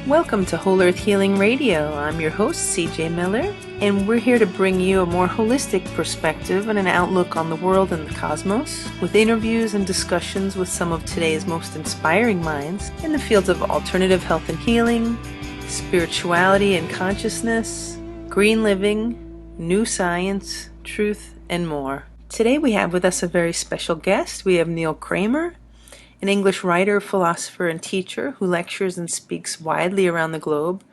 Welcome to Whole Earth Healing Radio. I'm your host, CJ Miller, and we're here to bring you a more holistic perspective and an outlook on the world and the cosmos, with interviews and discussions with some of today's most inspiring minds in the fields of alternative health and healing, spirituality and consciousness, green living, new science, truth, and more. Today we have with us a very special guest. We have Neil Kramer, an English writer, philosopher, and teacher who lectures and speaks widely around the globe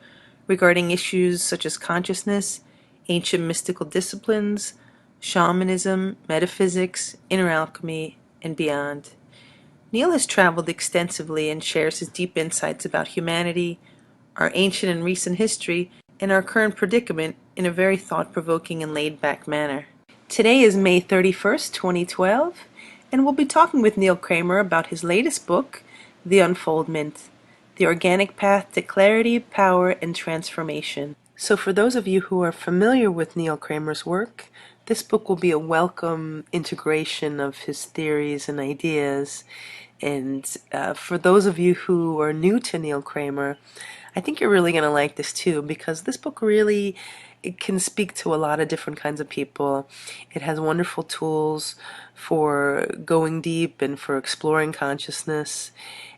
regarding issues such as consciousness, ancient mystical disciplines, shamanism, metaphysics, inner alchemy, and beyond. Neil has traveled extensively and shares his deep insights about humanity, our ancient and recent history, and our current predicament in a very thought-provoking and laid-back manner. Today is May 31st, 2012, and we'll be talking with Neil Kramer about his latest book, The Unfoldment, The Organic Path to Clarity, Power, and Transformation. So for those of you who are familiar with Neil Kramer's work, this book will be a welcome integration of his theories and ideas. And for those of you who are new to Neil Kramer, I think you're really going to like this too, because this book really it can speak to a lot of different kinds of people. It has wonderful tools for going deep and for exploring consciousness,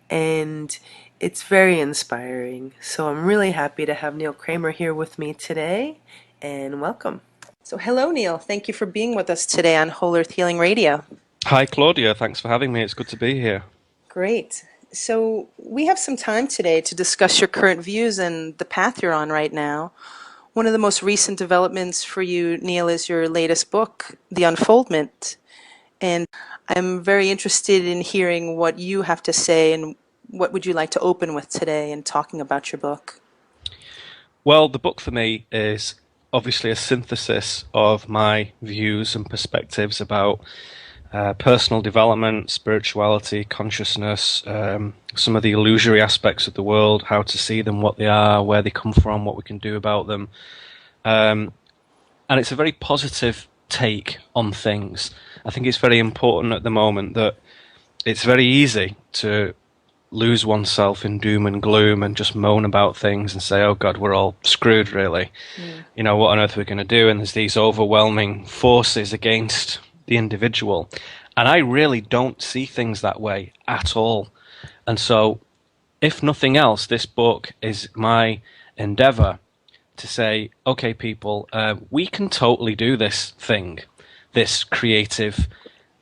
and it's very inspiring. So I'm really happy to have Neil Kramer here with me today, and welcome. So hello, Neil. Thank you for being with us today on Whole Earth Healing Radio. Hi, Claudia. Thanks for having me. It's good to be here. Great. So we have some time today to discuss your current views and the path you're on right now. One of the most recent developments for you, Neil, is your latest book, The Unfoldment. And I'm very interested in hearing what you have to say, and what would you like to open with today in talking about your book? Well, the book for me is obviously a synthesis of my views and perspectives about personal development, spirituality, consciousness, some of the illusory aspects of the world, how to see them, what they are, where they come from, what we can do about them. And it's a very positive take on things. I think it's very important at the moment that it's very easy to lose oneself in doom and gloom and just moan about things and say, oh God, we're all screwed, really. You know, what on earth are we going to do? And there's these overwhelming forces against the individual. And I really don't see things that way at all. And so, if nothing else, this book is my endeavor to say, okay, people, we can totally do this thing, this creative,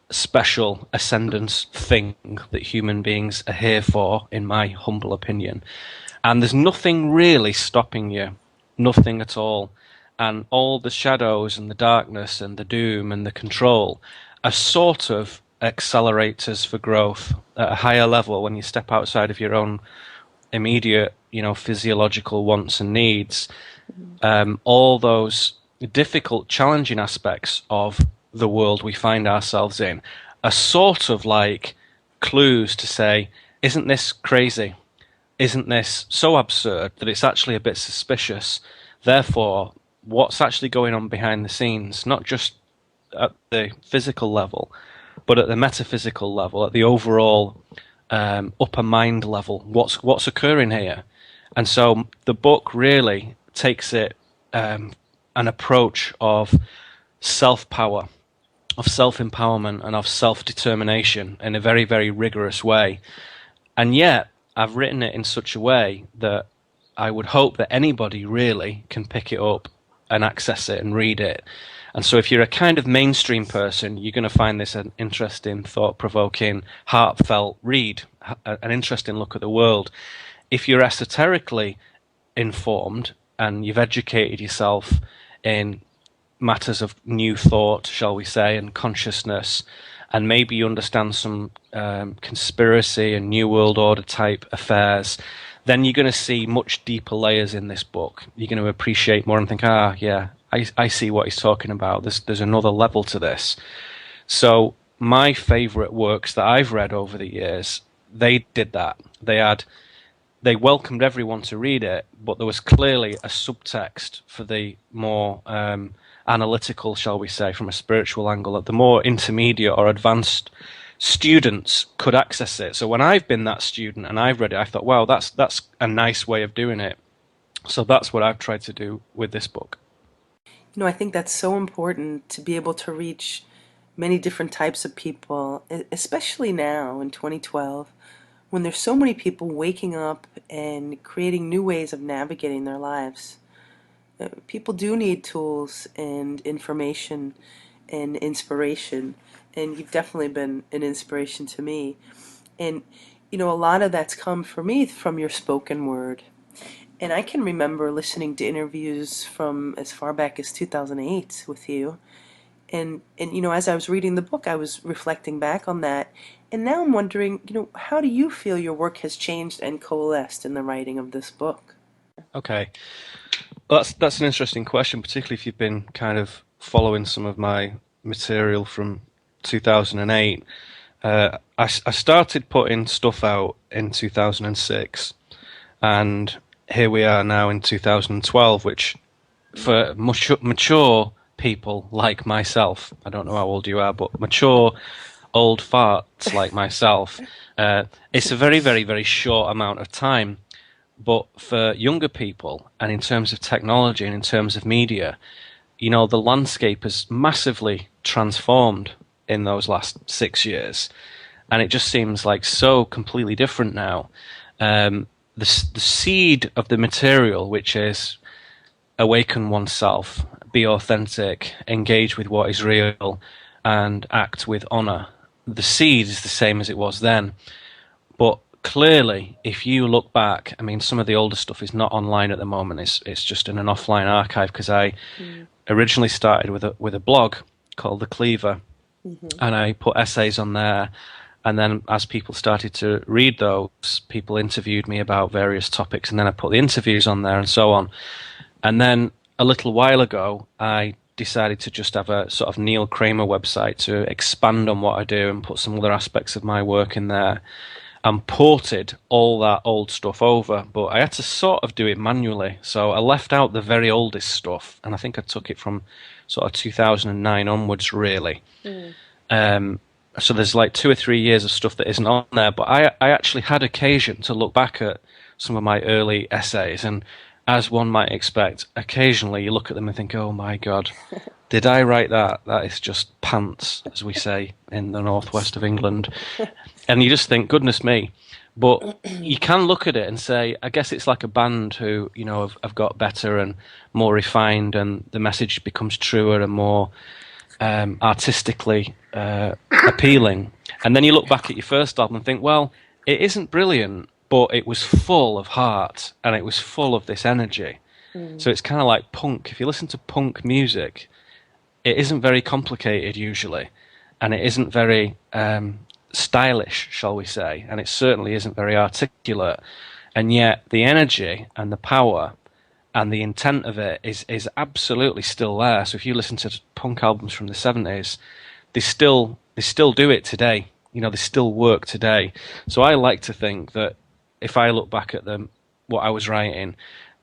special ascendance thing that human beings are here for, in my humble opinion. And there's nothing really stopping you, nothing at all. And all the shadows and the darkness and the doom and the control are sort of accelerators for growth at a higher level when you step outside of your own immediate, physiological wants and needs. All those difficult, challenging aspects of the world we find ourselves in are sort of like clues to say, isn't this crazy? Isn't this so absurd that it's actually a bit suspicious? Therefore, what's actually going on behind the scenes, not just at the physical level, but at the metaphysical level, at the overall upper mind level, what's occurring here? And so the book really takes it an approach of self-power, of self-empowerment, and of self-determination in a very, very rigorous way. And yet, I've written it in such a way that I would hope that anybody really can pick it up and access it and read it. And so if you're a kind of mainstream person, you're going to find this an interesting, thought-provoking, heartfelt read, an interesting look at the world. If you're esoterically informed and you've educated yourself in matters of new thought, shall we say, and consciousness, and maybe you understand some conspiracy and New World Order type affairs, then you're going to see much deeper layers in this book. You're going to appreciate more and think, yeah, I see what he's talking about. There's another level to this. So my favorite works that I've read over the years, they did that. They welcomed everyone to read it, but there was clearly a subtext for the more analytical, shall we say, from a spiritual angle, at the more intermediate or advanced students could access it. So when I've been that student and I've read it, I thought, wow, that's a nice way of doing it. So that's what I've tried to do with this book. I think that's so important to be able to reach many different types of people, especially now in 2012, when there's so many people waking up and creating new ways of navigating their lives. People do need tools and information and inspiration, and you've definitely been an inspiration to me. And a lot of that's come for me from your spoken word. And I can remember listening to interviews from as far back as 2008 with you. And as I was reading the book, I was reflecting back on that. And now I'm wondering, how do you feel your work has changed and coalesced in the writing of this book? Okay. Well, that's an interesting question, particularly if you've been kind of following some of my material from 2008. I started putting stuff out in 2006, and here we are now in 2012, which for mature people like myself, I don't know how old you are, but mature old farts like myself, it's a very, very, very short amount of time. But for younger people, and in terms of technology and in terms of media, the landscape has massively transformed in those last 6 years. And it just seems like so completely different now. The seed of the material, which is awaken oneself, be authentic, engage with what is real, and act with honor. The seed is the same as it was then. But clearly, if you look back, I mean, some of the older stuff is not online at the moment. It's just in an offline archive because I originally started with a blog called The Cleaver, and I put essays on there. And then as people started to read those, people interviewed me about various topics, and then I put the interviews on there and so on. And then a little while ago, I decided to just have a sort of Neil Kramer website to expand on what I do and put some other aspects of my work in there, and ported all that old stuff over. But I had to sort of do it manually. So I left out the very oldest stuff, and I think I took it from sort of 2009 onwards, really. So there's like 2 or 3 years of stuff that isn't on there. But I actually had occasion to look back at some of my early essays, and as one might expect, occasionally you look at them and think, oh my God, did I write that? That is just pants, as we say in the northwest of England. And you just think, goodness me. But you can look at it and say, I guess it's like a band who, have got better and more refined, and the message becomes truer and more artistically appealing. And then you look back at your first album and think, well, it isn't brilliant, but it was full of heart and it was full of this energy. So it's kind of like punk. If you listen to punk music, it isn't very complicated usually, and it isn't very stylish, shall we say, and it certainly isn't very articulate. And yet the energy and the power and the intent of it is absolutely still there. So if you listen to punk albums from the 70s, they still do it today. They still work today. So I like to think that if I look back at what I was writing,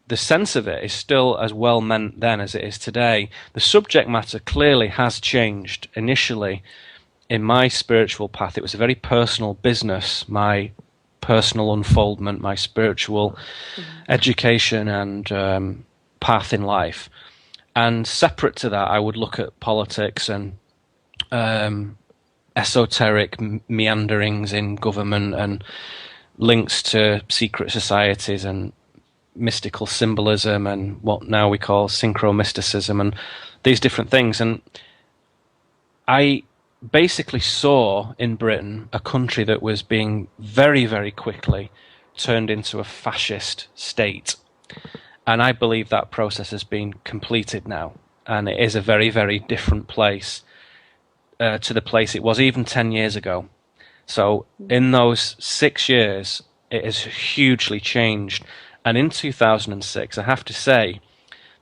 the sense of it is still as well meant then as it is today. The subject matter clearly has changed. Initially, in my spiritual path, it was a very personal business, my personal unfoldment, my spiritual education and path in life. And separate to that, I would look at politics and esoteric meanderings in government and links to secret societies and mystical symbolism and what now we call synchromysticism and these different things. And I basically saw in Britain a country that was being very, very quickly turned into a fascist state. And I believe that process has been completed now. And it is a very, very different place to the place it was even 10 years ago. So in those 6 years, it has hugely changed. And in 2006, I have to say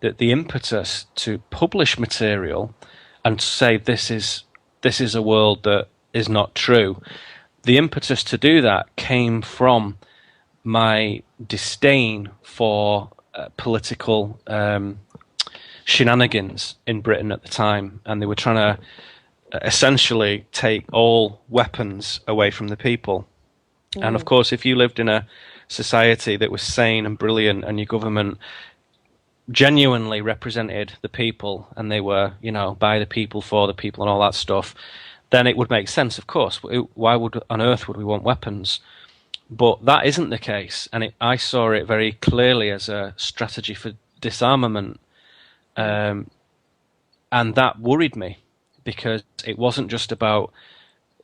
that the impetus to publish material and to say this is a world that is not true, the impetus to do that came from my disdain for political shenanigans in Britain at the time. And they were trying to essentially take all weapons away from the people. And of course, if you lived in a society that was sane and brilliant and your government genuinely represented the people and they were, by the people, for the people and all that stuff, then it would make sense, of course. Why on earth would we want weapons? But that isn't the case. And I saw it very clearly as a strategy for disarmament. And that worried me because it wasn't just about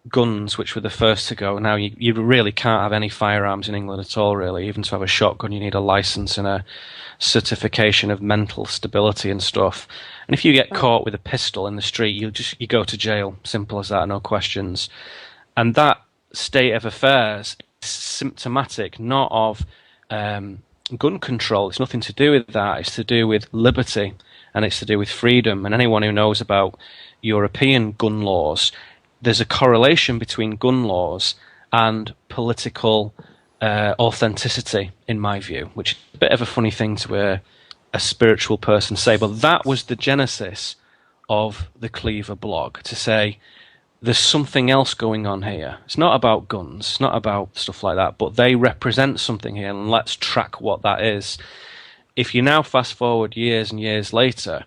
guns, which were the first to go. Now, you really can't have any firearms in England at all, really. Even to have a shotgun, you need a license and a certification of mental stability and stuff. And if you get caught with a pistol in the street, you go to jail. Simple as that, no questions. And that state of affairs is symptomatic not of gun control. It's nothing to do with that. It's to do with liberty, and it's to do with freedom. And anyone who knows about European gun laws, there's a correlation between gun laws and political authenticity, in my view, which is a bit of a funny thing to hear a spiritual person say. But that was the genesis of the Cleaver blog, to say there's something else going on here. It's not about guns, it's not about stuff like that, but they represent something here, and let's track what that is. If you now fast forward years and years later,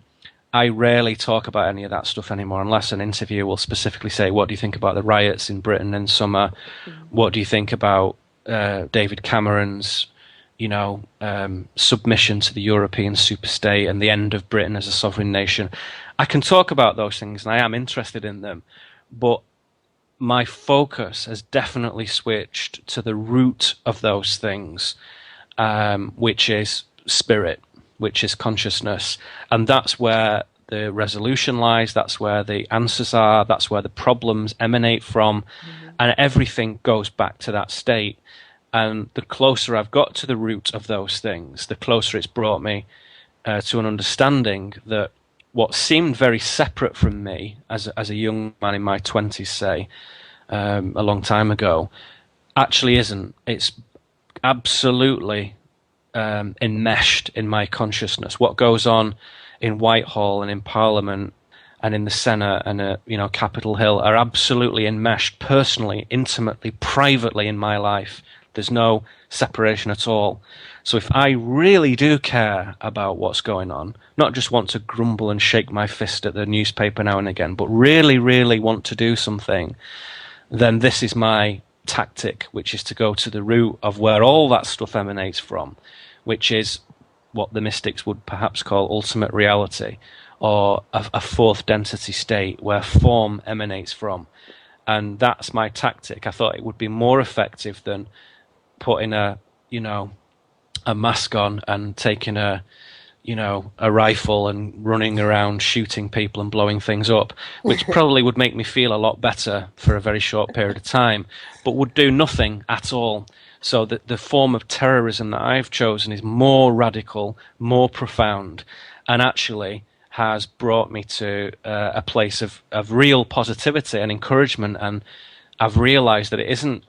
I rarely talk about any of that stuff anymore, unless an interviewer will specifically say, what do you think about the riots in Britain in summer? What do you think about David Cameron's, submission to the European superstate and the end of Britain as a sovereign nation? I can talk about those things, and I am interested in them, but my focus has definitely switched to the root of those things, which is spirit, which is consciousness. And that's where the resolution lies, that's where the answers are, that's where the problems emanate from, and everything goes back to that state. And the closer I've got to the root of those things, the closer it's brought me to an understanding that what seemed very separate from me as a young man in my 20s, say, a long time ago, actually isn't. It's absolutely enmeshed in my consciousness. What goes on in Whitehall and in Parliament and in the Senate and Capitol Hill are absolutely enmeshed personally, intimately, privately in my life. There's no separation at all. So if I really do care about what's going on, not just want to grumble and shake my fist at the newspaper now and again, but really, really want to do something, then this is my tactic, which is to go to the root of where all that stuff emanates from, which is what the mystics would perhaps call ultimate reality, or a fourth density state where form emanates from. And that's my tactic. I thought it would be more effective than putting a mask on and taking a rifle and running around shooting people and blowing things up, which probably would make me feel a lot better for a very short period of time, but would do nothing at all. So the form of terrorism that I've chosen is more radical, more profound, and actually has brought me to a place of real positivity and encouragement. And I've realized that it isn't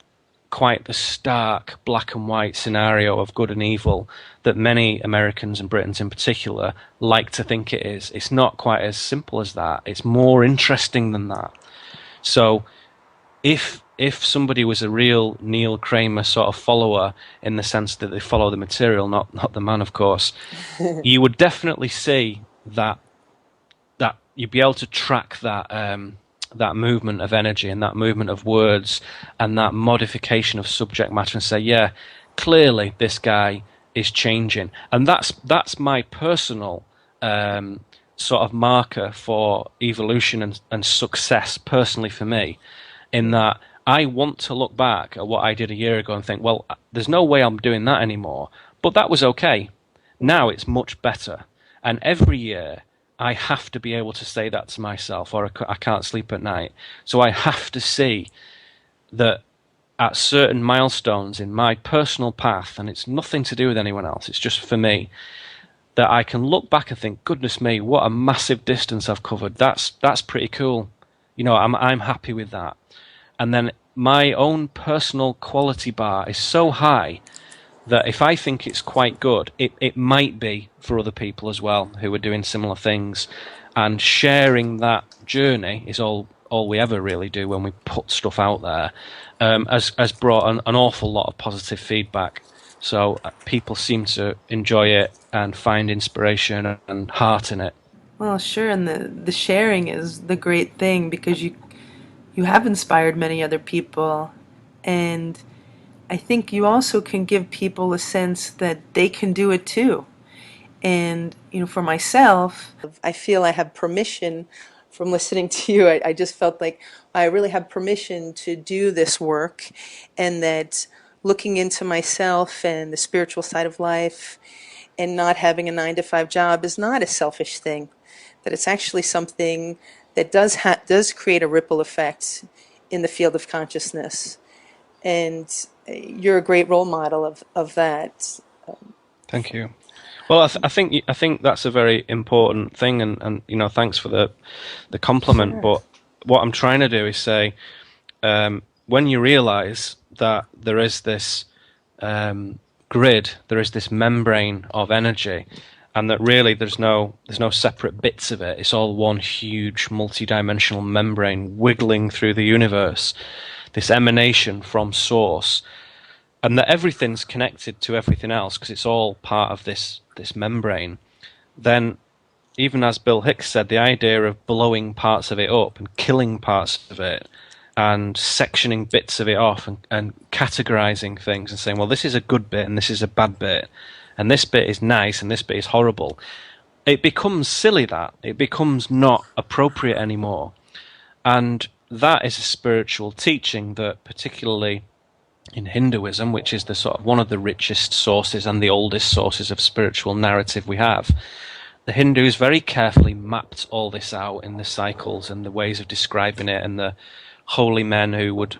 quite the stark black and white scenario of good and evil that many Americans and Britons in particular like to think it is. It's not quite as simple as that. It's more interesting than that. So if somebody was a real Neil Kramer sort of follower, in the sense that they follow the material, not the man, of course, you would definitely see that you'd be able to track that movement of energy and that movement of words and that modification of subject matter, and say, yeah, clearly this guy is changing. And that's my personal sort of marker for evolution and success, personally for me, in that I want to look back at what I did a year ago and think, well, there's no way I'm doing that anymore, but that was okay. Now it's much better. And every year I have to be able to say that to myself, or I can't sleep at night. So I have to see that at certain milestones in my personal path, and it's nothing to do with anyone else, it's just for me, that I can look back and think, goodness me, what a massive distance I've covered. That's pretty cool. I'm happy with that. And then my own personal quality bar is so high that if I think it's quite good, it might be for other people as well who are doing similar things. And sharing that journey is all all we ever really do when we put stuff out there, has brought an awful lot of positive feedback. So people seem to enjoy it and find inspiration and heart in it. Well, sure, and the sharing is the great thing because you have inspired many other people, and I think you also can give people a sense that they can do it too. And, for myself, I feel I have permission from listening to you. I just felt like I really have permission to do this work, and that looking into myself and the spiritual side of life and not having a 9 to 5 job is not a selfish thing, that it's actually something that does create a ripple effect in the field of consciousness. And you're a great role model of that. Thank you. Well, I think that's a very important thing, and thanks for the compliment. Sure. But what I'm trying to do is say, when you realise that there is this grid, there is this membrane of energy, and that really there's no separate bits of it. It's all one huge multi-dimensional membrane wiggling through the universe, this emanation from source, and that everything's connected to everything else because it's all part of this membrane. Then, even as Bill Hicks said, the idea of blowing parts of it up and killing parts of it and sectioning bits of it off and categorizing things and saying, well, this is a good bit and this is a bad bit, and this bit is nice and this bit is horrible. It becomes silly, that. It becomes not appropriate anymore. And that is a spiritual teaching that, particularly in Hinduism, which is the sort of one of the richest sources and the oldest sources of spiritual narrative we have, the Hindus very carefully mapped all this out in the cycles and the ways of describing it, and the holy men who would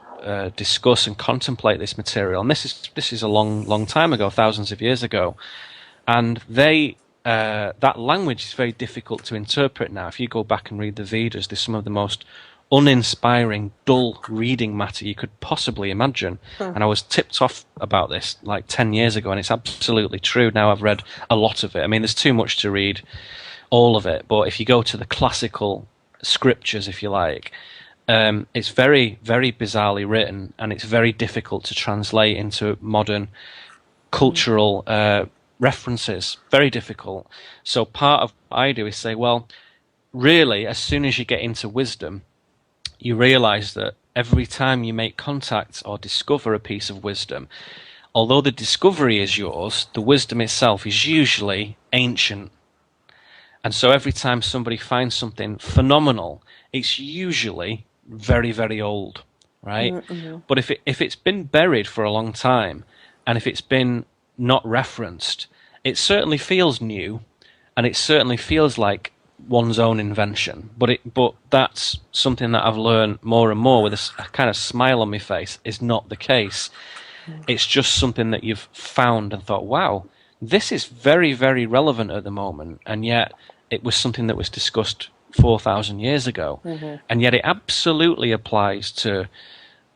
discuss and contemplate this material. And this is a long time ago, thousands of years ago, and they that language is very difficult to interpret now. If you go back and read the Vedas, there's some of the most uninspiring, dull reading matter you could possibly imagine. And I was tipped off about this like 10 years ago, and it's absolutely true. Now I've read a lot of it. I mean, there's too much to read all of it, but if you go to the classical scriptures, if you like, it's very, very bizarrely written, and it's very difficult to translate into modern cultural references. Very difficult. So part of what I do is say, well, really, as soon as you get into wisdom, you realize that every time you make contact or discover a piece of wisdom, although the discovery is yours, the wisdom itself is usually ancient. And so every time somebody finds something phenomenal, it's usually very, very old, right? Mm-hmm. But if it's been buried for a long time, and if it's been not referenced, it certainly feels new, and it certainly feels like one's own invention, but that's something that I've learned more and more with a kind of smile on my face is not the case. It's just something that you've found and thought, wow, this is very, very relevant at the moment, and yet it was something that was discussed 4,000 years ago, and yet it absolutely applies to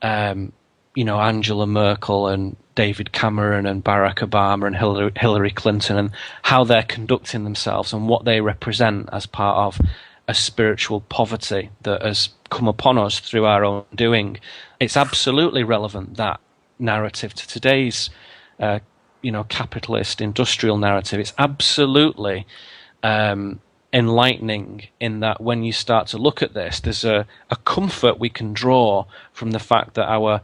Angela Merkel and David Cameron and Barack Obama and Hillary Clinton, and how they're conducting themselves and what they represent as part of a spiritual poverty that has come upon us through our own doing. It's absolutely relevant, that narrative, to today's capitalist industrial narrative. It's absolutely enlightening in that when you start to look at this, there's a comfort we can draw from the fact that our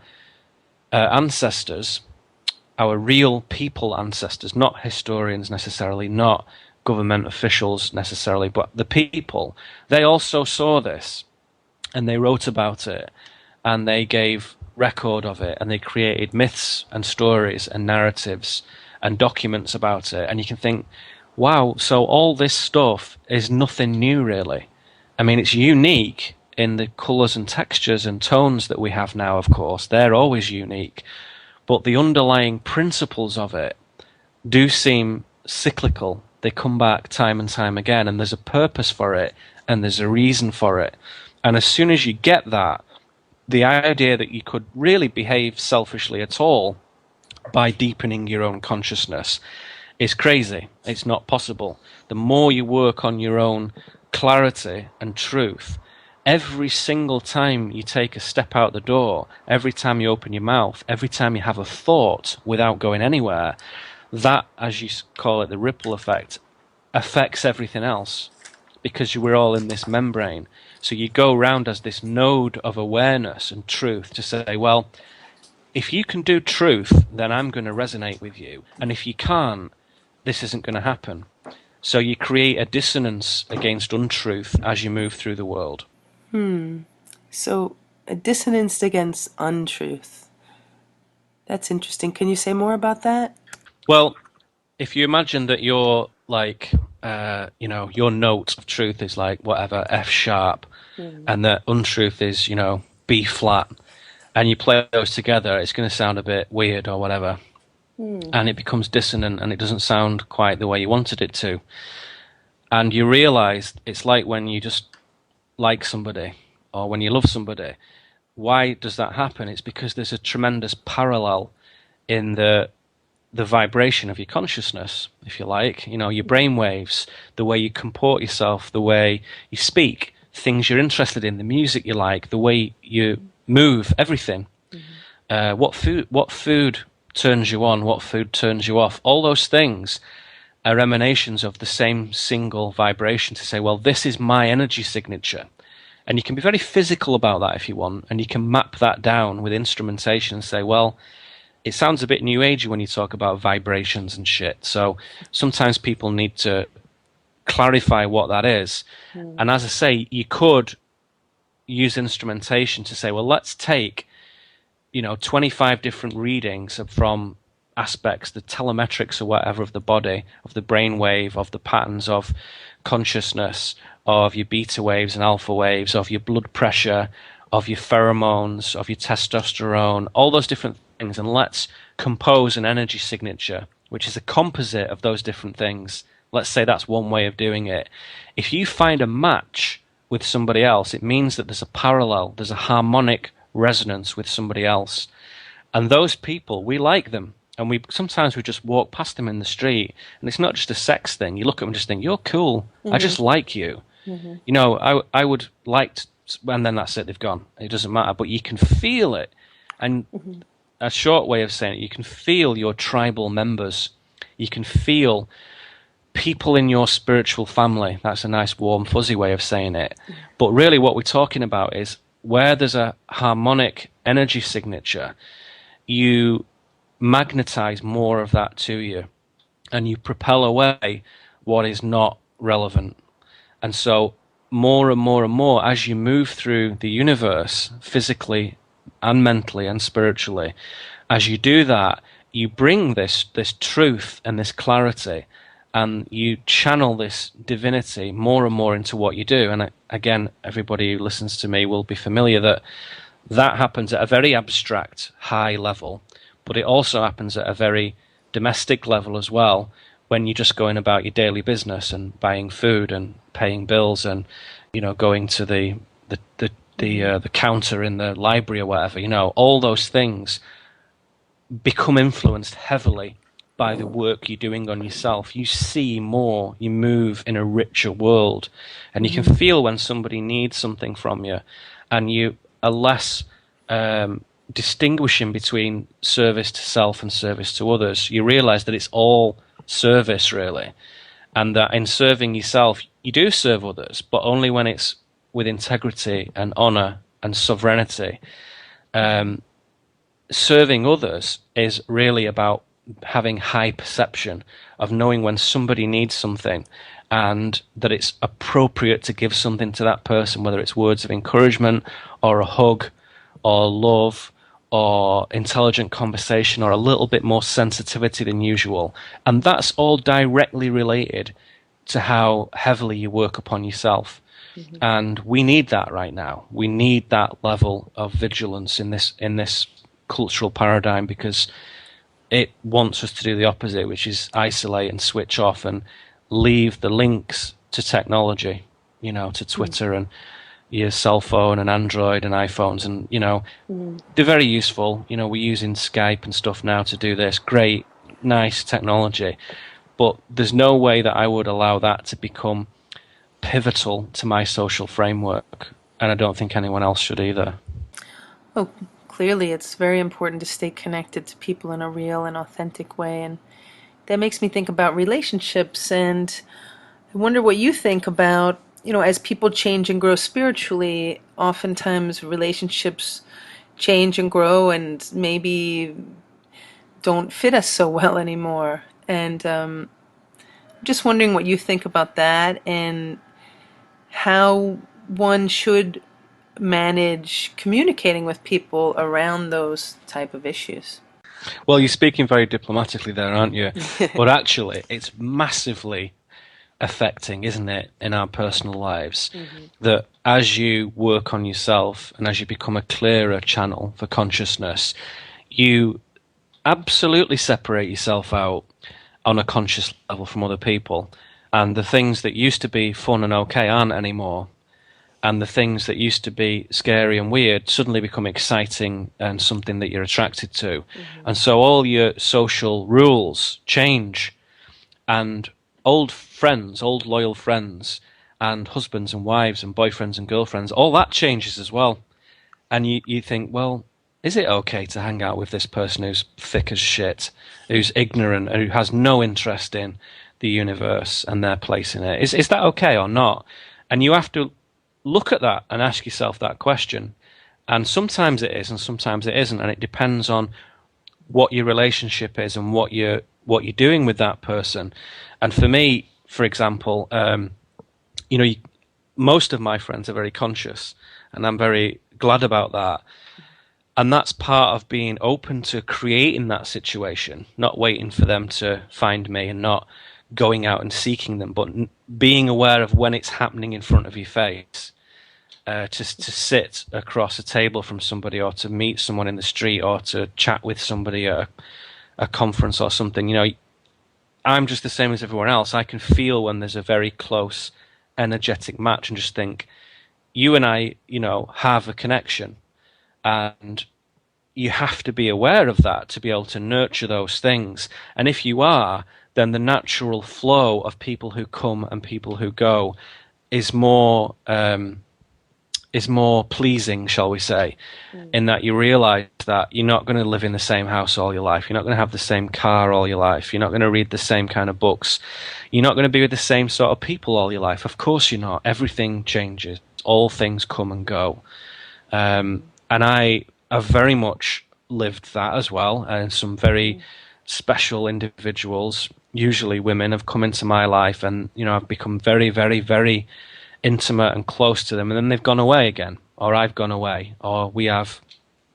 ancestors, our real people ancestors, not historians necessarily, not government officials necessarily, but the people, they also saw this, and they wrote about it, and they gave record of it, and they created myths and stories and narratives and documents about it. And you can think, wow, so all this stuff is nothing new, really. I mean, it's unique in the colours and textures and tones that we have now, of course. They're always unique. But the underlying principles of it do seem cyclical. They come back time and time again, and there's a purpose for it, and there's a reason for it. And as soon as you get that, the idea that you could really behave selfishly at all by deepening your own consciousness is crazy. It's not possible. The more you work on your own clarity and truth, every single time you take a step out the door, every time you open your mouth, every time you have a thought without going anywhere, that, as you call it, the ripple effect, affects everything else because we're all in this membrane. So you go around as this node of awareness and truth to say, well, if you can do truth, then I'm going to resonate with you. And if you can't, this isn't going to happen. So you create a dissonance against untruth as you move through the world. So, a dissonance against untruth. That's interesting. Can you say more about that? Well, if you imagine that your your note of truth is like whatever F sharp, and that untruth is B flat, and you play those together, it's going to sound a bit weird or whatever, and it becomes dissonant and it doesn't sound quite the way you wanted it to. And you realize it's like when you just like somebody or when you love somebody. Why does that happen? It's because there's a tremendous parallel in the vibration of your consciousness, if you like, your brain waves, the way you comport yourself, the way you speak, things you're interested in, the music you like, the way you move, everything. What food turns you on, what food turns you off, all those things are emanations of the same single vibration to say, well, this is my energy signature. And you can be very physical about that if you want, and you can map that down with instrumentation and say, well, it sounds a bit new agey when you talk about vibrations and shit. So sometimes people need to clarify what that is. And as I say, you could use instrumentation to say, well, let's take 25 different readings from aspects, the telemetrics or whatever of the body, of the brain wave, of the patterns of consciousness, of your beta waves and alpha waves, of your blood pressure, of your pheromones, of your testosterone, all those different things, and let's compose an energy signature, which is a composite of those different things. Let's say that's one way of doing it. If you find a match with somebody else, it means that there's a parallel, there's a harmonic resonance with somebody else. And those people, we like them. And sometimes we just walk past them in the street, and it's not just a sex thing. You look at them and just think, you're cool. I just like you. I would like to, and then that's it, they've gone. It doesn't matter, but you can feel it. And a short way of saying it, you can feel your tribal members. You can feel people in your spiritual family. That's a nice, warm, fuzzy way of saying it. But really what we're talking about is where there's a harmonic energy signature, you magnetize more of that to you, and you propel away what is not relevant. And so more and more and more, as you move through the universe, physically and mentally and spiritually, as you do that, you bring this truth and this clarity, and you channel this divinity more and more into what you do. And again, everybody who listens to me will be familiar that happens at a very abstract, high level, but it also happens at a very domestic level as well, when you're just going about your daily business and buying food and paying bills and going to the counter in the library or whatever. All those things become influenced heavily by the work you're doing on yourself. You see more, you move in a richer world, and you can feel when somebody needs something from you, and you are less distinguishing between service to self and service to others. You realize that it's all service, really, and that in serving yourself, you do serve others, but only when it's with integrity and honor and sovereignty. Serving others is really about having high perception of knowing when somebody needs something, and that it's appropriate to give something to that person, whether it's words of encouragement or a hug or love or intelligent conversation or a little bit more sensitivity than usual. And that's all directly related to how heavily you work upon yourself. And we need that right now. We need that level of vigilance in this cultural paradigm, because it wants us to do the opposite, which is isolate and switch off and leave the links to technology, to Twitter and your cell phone and Android and iPhones, and they're very useful. We're using Skype and stuff now to do this. Great, nice technology, but there's no way that I would allow that to become pivotal to my social framework. and I don't think anyone else should either. Oh, clearly, it's very important to stay connected to people in a real and authentic way. And that makes me think about relationships. And I wonder what you think about, as people change and grow spiritually, oftentimes relationships change and grow and maybe don't fit us so well anymore. And just wondering what you think about that and how one should manage communicating with people around those type of issues. Well, you're speaking very diplomatically there, aren't you? But actually, it's massively affecting, isn't it, in our personal lives, that as you work on yourself and as you become a clearer channel for consciousness, you absolutely separate yourself out on a conscious level from other people. And the things that used to be fun and okay aren't anymore. And the things that used to be scary and weird suddenly become exciting and something that you're attracted to. And so all your social rules change, and old friends, old loyal friends, and husbands and wives and boyfriends and girlfriends, all that changes as well. And you think, well, is it okay to hang out with this person who's thick as shit, who's ignorant, and who has no interest in the universe and their place in it? Is that okay or not? And you have to look at that and ask yourself that question. And sometimes it is, and sometimes it isn't, and it depends on what your relationship is and what you're doing with that person. And for me, for example, most of my friends are very conscious, and I'm very glad about that. And that's part of being open to creating that situation, not waiting for them to find me and not going out and seeking them, but being aware of when it's happening in front of your face. To sit across a table from somebody, or to meet someone in the street, or to chat with somebody at a conference or something. I'm just the same as everyone else. I can feel when there's a very close, energetic match, and just think, you and I, have a connection, and you have to be aware of that to be able to nurture those things. And if you are, then the natural flow of people who come and people who go is more pleasing, shall we say, in that you realize that you're not going to live in the same house all your life. You're not going to have the same car all your life. You're not going to read the same kind of books. You're not going to be with the same sort of people all your life. Of course you're not. Everything changes. All things come and go. And I have very much lived that as well. And some very special individuals, usually women, have come into my life, and I've become very, very, very intimate and close to them, and then they've gone away again, or I've gone away, or we have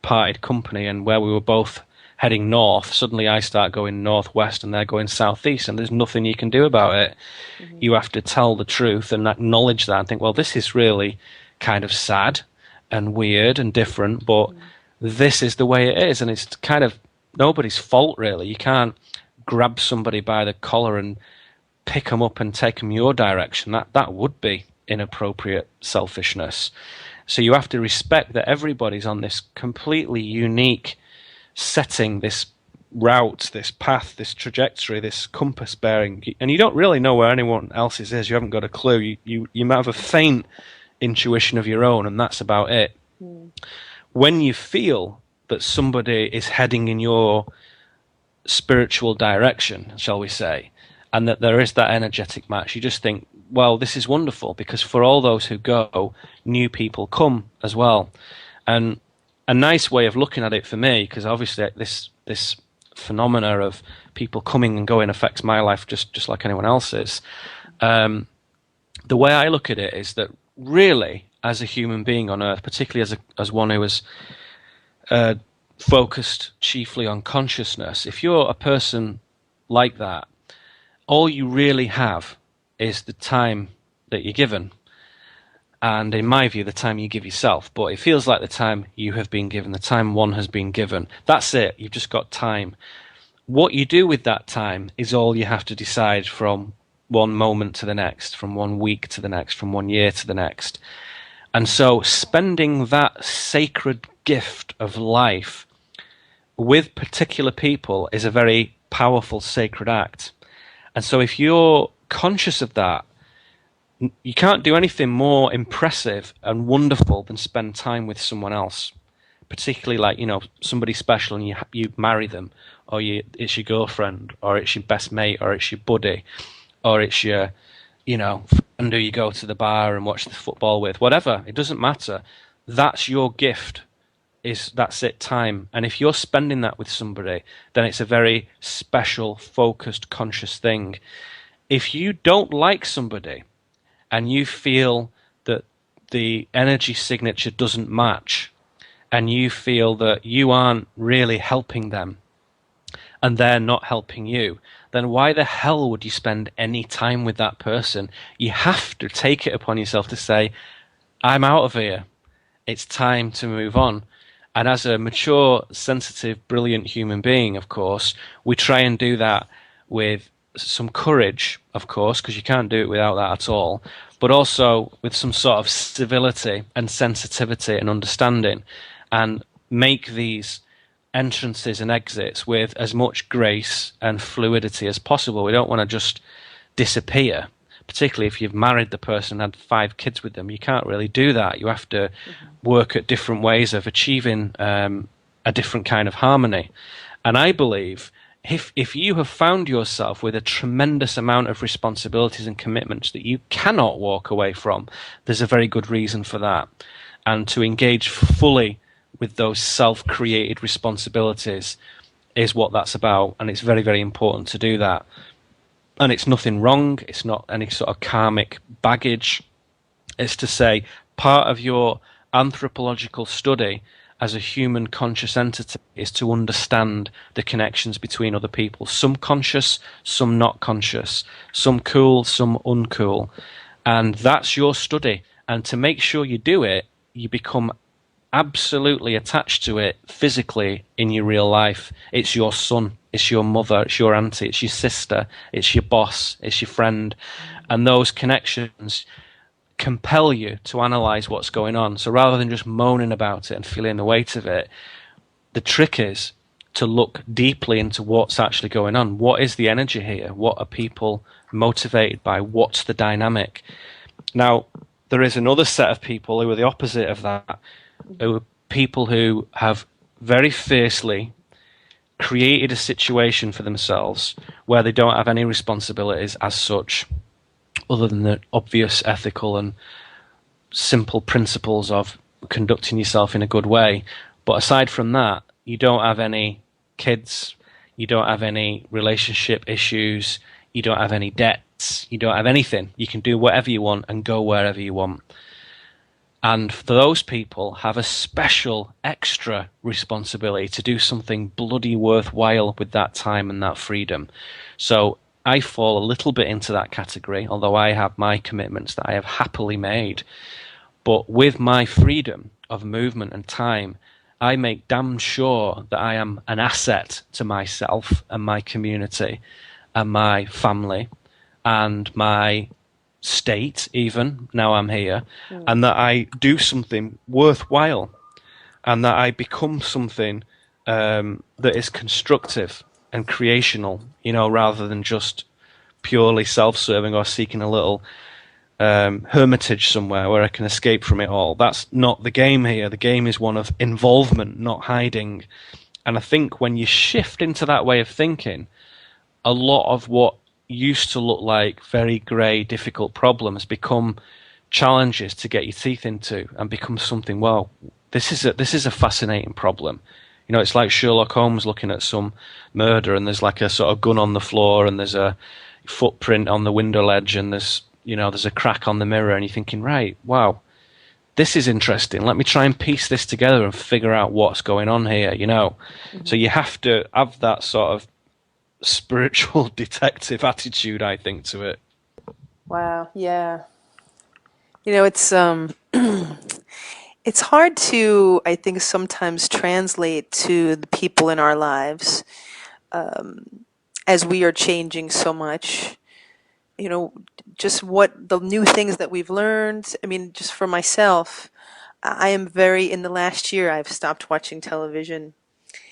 parted company, and where we were both heading north, suddenly I start going northwest and they're going southeast, and there's nothing you can do about it. You have to tell the truth and acknowledge that and think, well, this is really kind of sad and weird and different, but this is the way it is, and it's kind of nobody's fault, really. You can't grab somebody by the collar and pick them up and take them your direction. That would be inappropriate selfishness. So you have to respect that everybody's on this completely unique setting, this route, this path, this trajectory, this compass bearing, and you don't really know where anyone else's is. You haven't got a clue. You might have a faint intuition of your own, and that's about it. When you feel that somebody is heading in your spiritual direction, shall we say, and that there is that energetic match, you just think, well, this is wonderful, because for all those who go, new people come as well. And a nice way of looking at it for me, because obviously this phenomena of people coming and going affects my life just like anyone else's. The way I look at it is that really, as a human being on Earth, particularly as one who is focused chiefly on consciousness, if you're a person like that, all you really have is the time that you're given. And in my view, the time you give yourself. But it feels like the time you have been given, the time one has been given. That's it. You've just got time. What you do with that time is all you have to decide from one moment to the next, from 1 week to the next, from 1 year to the next. And so spending that sacred gift of life with particular people is a very powerful, sacred act. And so if you're conscious of that, You can't do anything more impressive and wonderful than spend time with someone else, particularly like somebody special, and you marry them, or it's your girlfriend, or it's your best mate, or it's your buddy, or it's your friend who you go to the bar and watch the football with, whatever. It doesn't matter. That's your gift. That's it, time. And if you're spending that with somebody, then it's a very special, focused, conscious thing. If you don't like somebody and you feel that the energy signature doesn't match, and you feel that you aren't really helping them and they're not helping you, then why the hell would you spend any time with that person? You have to take it upon yourself to say, I'm out of here. It's time to move on. And as a mature, sensitive, brilliant human being, of course, we try and do that with some courage, of course, because you can't do it without that at all, but also with some sort of civility and sensitivity and understanding, and make these entrances and exits with as much grace and fluidity as possible. We don't want to just disappear, particularly if you've married the person and had 5 kids with them. You can't really do that. You have to work at different ways of achieving a different kind of harmony. And I believe if you have found yourself with a tremendous amount of responsibilities and commitments that you cannot walk away from, there's a very good reason for that. And to engage fully with those self-created responsibilities is what that's about, and it's very, very important to do that. And it's nothing wrong, it's not any sort of karmic baggage. It's to say part of your anthropological study as a human conscious entity is to understand the connections between other people, some conscious, some not conscious, some cool, some uncool. And that's your study. And to make sure you do it, you become absolutely attached to it physically in your real life. It's your son, it's your mother, it's your auntie, it's your sister, it's your boss, it's your friend. And those connections compel you to analyze what's going on. So rather than just moaning about it and feeling the weight of it, the trick is to look deeply into what's actually going on. What is the energy here? What are people motivated by? What's the dynamic? Now, there is another set of people who are the opposite of that, who are people who have very fiercely created a situation for themselves where they don't have any responsibilities as such, other than the obvious ethical and simple principles of conducting yourself in a good way. But aside from that, you don't have any kids, you don't have any relationship issues, you don't have any debts, you don't have anything. You can do whatever you want and go wherever you want. And for those people have a special extra responsibility to do something bloody worthwhile with that time and that freedom. So I fall a little bit into that category, although I have my commitments that I have happily made. But with my freedom of movement and time, I make damn sure that I am an asset to myself and my community and my family and my state, even now I'm here, and that I do something worthwhile and that I become something that is constructive and creational, rather than just purely self-serving or seeking a little hermitage somewhere where I can escape from it all. That's not the game here. The game is one of involvement, not hiding. And I think when you shift into that way of thinking, a lot of what used to look like very grey, difficult problems become challenges to get your teeth into and become something, well, this is a fascinating problem. It's like Sherlock Holmes looking at some murder and there's like a sort of gun on the floor and there's a footprint on the window ledge and there's a crack on the mirror and you're thinking, right, wow, this is interesting. Let me try and piece this together and figure out what's going on here, Mm-hmm. So you have to have that sort of spiritual detective attitude, I think, to it. Wow, yeah. It's it's hard to, I think, sometimes translate to the people in our lives, as we are changing so much. Just what the new things that we've learned. I mean, just for myself, I am in the last year, I've stopped watching television.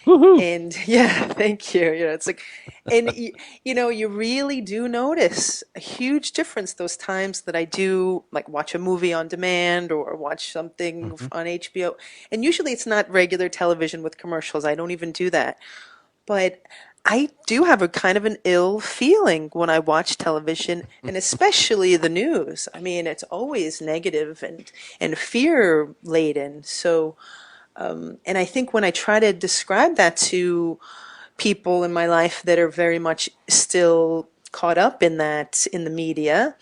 Woohoo! And yeah, thank you. It's like, and you really do notice a huge difference those times that I do like watch a movie on demand or watch something Hmm. on HBO. And usually it's not regular television with commercials. I don't even do that. But I do have a kind of an ill feeling when I watch television and especially the news. I mean, it's always negative and fear laden. So, and I think when I try to describe that to people in my life that are very much still caught up in that in the media,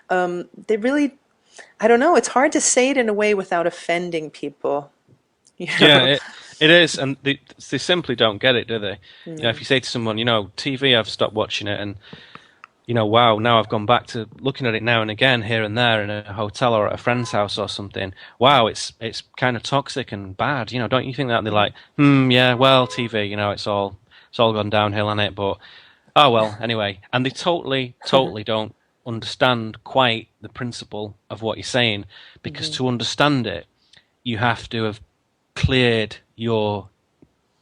they really, I don't know, it's hard to say it in a way without offending people, you Yeah, know? it is, and they simply don't get it, do they? You know, if No. you say to someone, TV, I've stopped watching it, and wow, now I've gone back to looking at it now and again, here and there, in a hotel or at a friend's house or something. Wow, it's kind of toxic and bad. Don't you think that? And they're like, yeah, well, TV, it's all gone downhill on it, but oh well, anyway. And they totally don't understand quite the principle of what you're saying, because Mhm. to understand it, you have to have cleared your,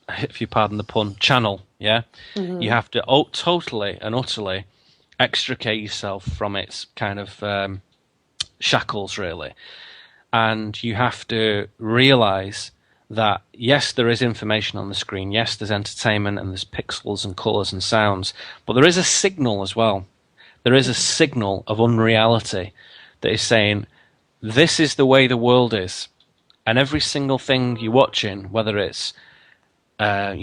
if you pardon the pun, channel. Yeah, you Mhm. have to totally and utterly extricate yourself from its kind of shackles, really, and you have to realize that yes, there is information on the screen, yes, there's entertainment and there's pixels and colors and sounds, but there is a signal as well. There is a signal of unreality that is saying this is the way the world is, and every single thing you're watching, whether it's like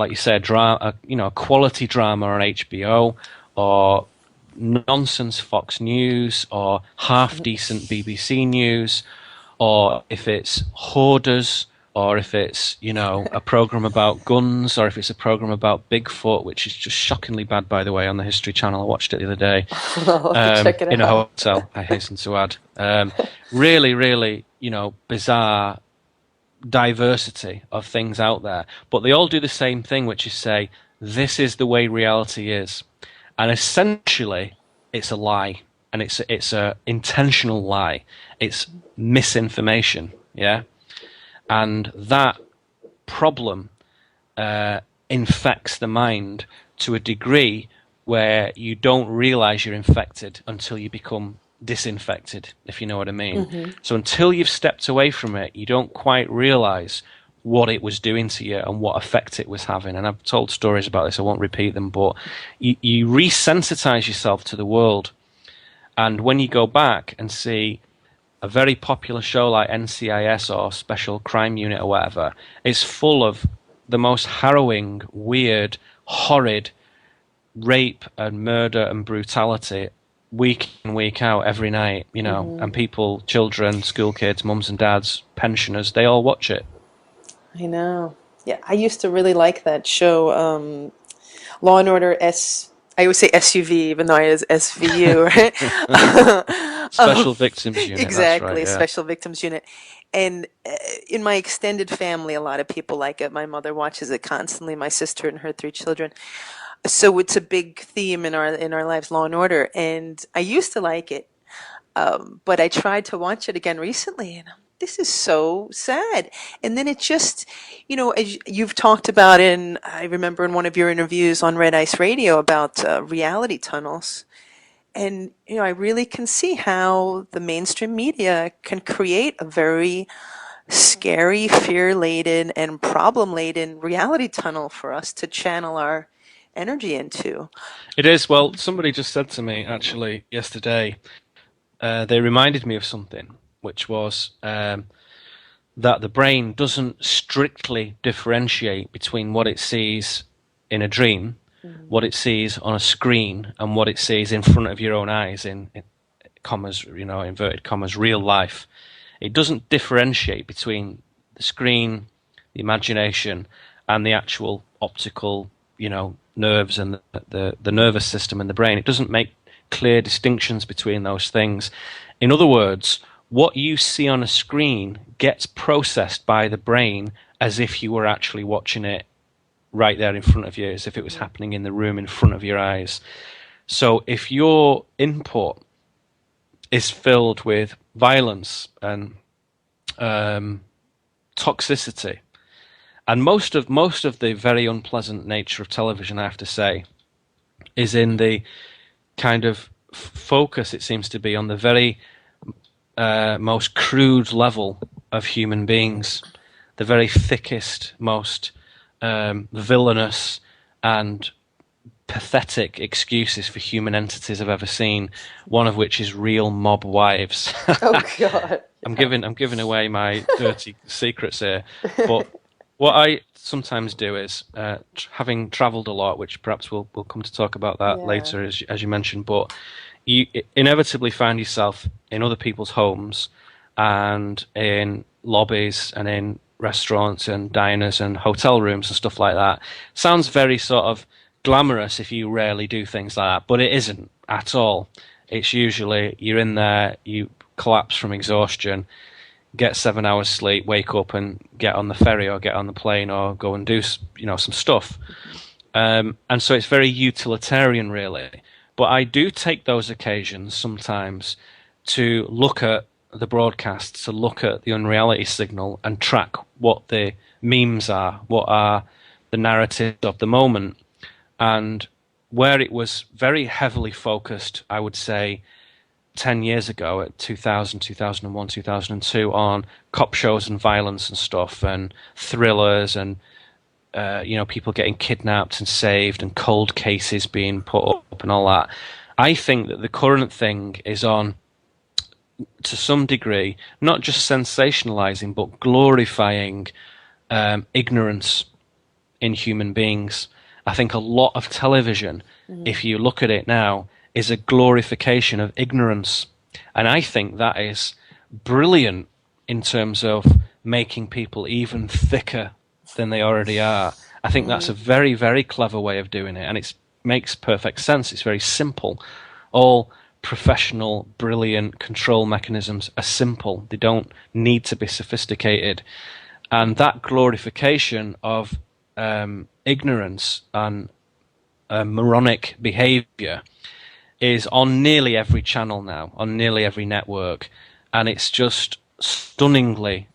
you said, a quality drama on HBO, or nonsense Fox News, or half decent BBC News, or if it's hoarders, or if it's a program about guns, or if it's a program about Bigfoot, which is just shockingly bad, by the way, on the History Channel. I watched it the other day, I'll have to check it in a out. hotel, I hasten to add. Really, really, bizarre diversity of things out there, but they all do the same thing, which is say this is the way reality is, and essentially it's a lie, and it's a intentional lie. It's misinformation, yeah, and that problem infects the mind to a degree where you don't realize you're infected until you become disinfected, if you know what I mean. Hmm. So until you've stepped away from it, you don't quite realize what it was doing to you and what effect it was having. And I've told stories about this, I won't repeat them, but you resensitize yourself to the world. And when you go back and see a very popular show like NCIS or Special Crime Unit or whatever, it's full of the most harrowing, weird, horrid rape and murder and brutality week in, week out, every night, Hmm. and people, children, school kids, mums and dads, pensioners, they all watch it. I know. Yeah, I used to really like that show, Law and Order S. I always say SUV, even though I is SVU, right? Special Victims Unit, that's right, Exactly, yeah. Special Victims Unit. And in my extended family, a lot of people like it. My mother watches it constantly. My sister and her three children. So it's a big theme in our lives, Law and Order. And I used to like it, but I tried to watch it again recently, and this is so sad. And then it just, as you've talked about I remember in one of your interviews on Red Ice Radio about reality tunnels. And, I really can see how the mainstream media can create a very scary, fear laden, and problem laden reality tunnel for us to channel our energy into. It is. Well, somebody just said to me actually yesterday, they reminded me of something, which was that the brain doesn't strictly differentiate between what it sees in a dream, what it sees on a screen, and what it sees in front of your own eyes in commas, inverted commas, real life. It doesn't differentiate between the screen, the imagination, and the actual optical, nerves and the nervous system in the brain. It doesn't make clear distinctions between those things. In other words, what you see on a screen gets processed by the brain as if you were actually watching it right there in front of you, as if it was happening in the room in front of your eyes. So if your input is filled with violence and toxicity, And most of the very unpleasant nature of television, I have to say, is in the kind of focus it seems to be on the very most crude level of human beings, the very thickest, most villainous and pathetic excuses for human entities I've ever seen. One of which is real mob wives. Oh God. I'm giving away my dirty secrets here, but what I sometimes do is, having travelled a lot, which perhaps we'll come to talk about that Yeah. later, as you mentioned, but you inevitably find yourself in other people's homes and in lobbies and in restaurants and diners and hotel rooms and stuff like that. Sounds very sort of glamorous if you rarely do things like that, but it isn't at all. It's usually you're in there, you collapse from exhaustion, get 7 hours sleep, wake up and get on the ferry or get on the plane or go and do some stuff. And so it's very utilitarian, really. But I do take those occasions sometimes to look at the broadcasts, to look at the unreality signal and track what the memes are, what are the narratives of the moment. And where it was very heavily focused, I would say, 10 years ago at 2000, 2001, 2002 on cop shows and violence and stuff and thrillers and people getting kidnapped and saved and cold cases being put up and all that. I think that the current thing is on, to some degree, not just sensationalizing but glorifying ignorance in human beings. I think a lot of television, if you look at it now, is a glorification of ignorance. And I think that is brilliant in terms of making people even thicker than they already are. I think that's a very, very clever way of doing it, and it makes perfect sense. It's very simple. All professional, brilliant control mechanisms are simple. They don't need to be sophisticated. And that glorification of ignorance and moronic behavior is on nearly every channel now, on nearly every network, and it's just stunningly,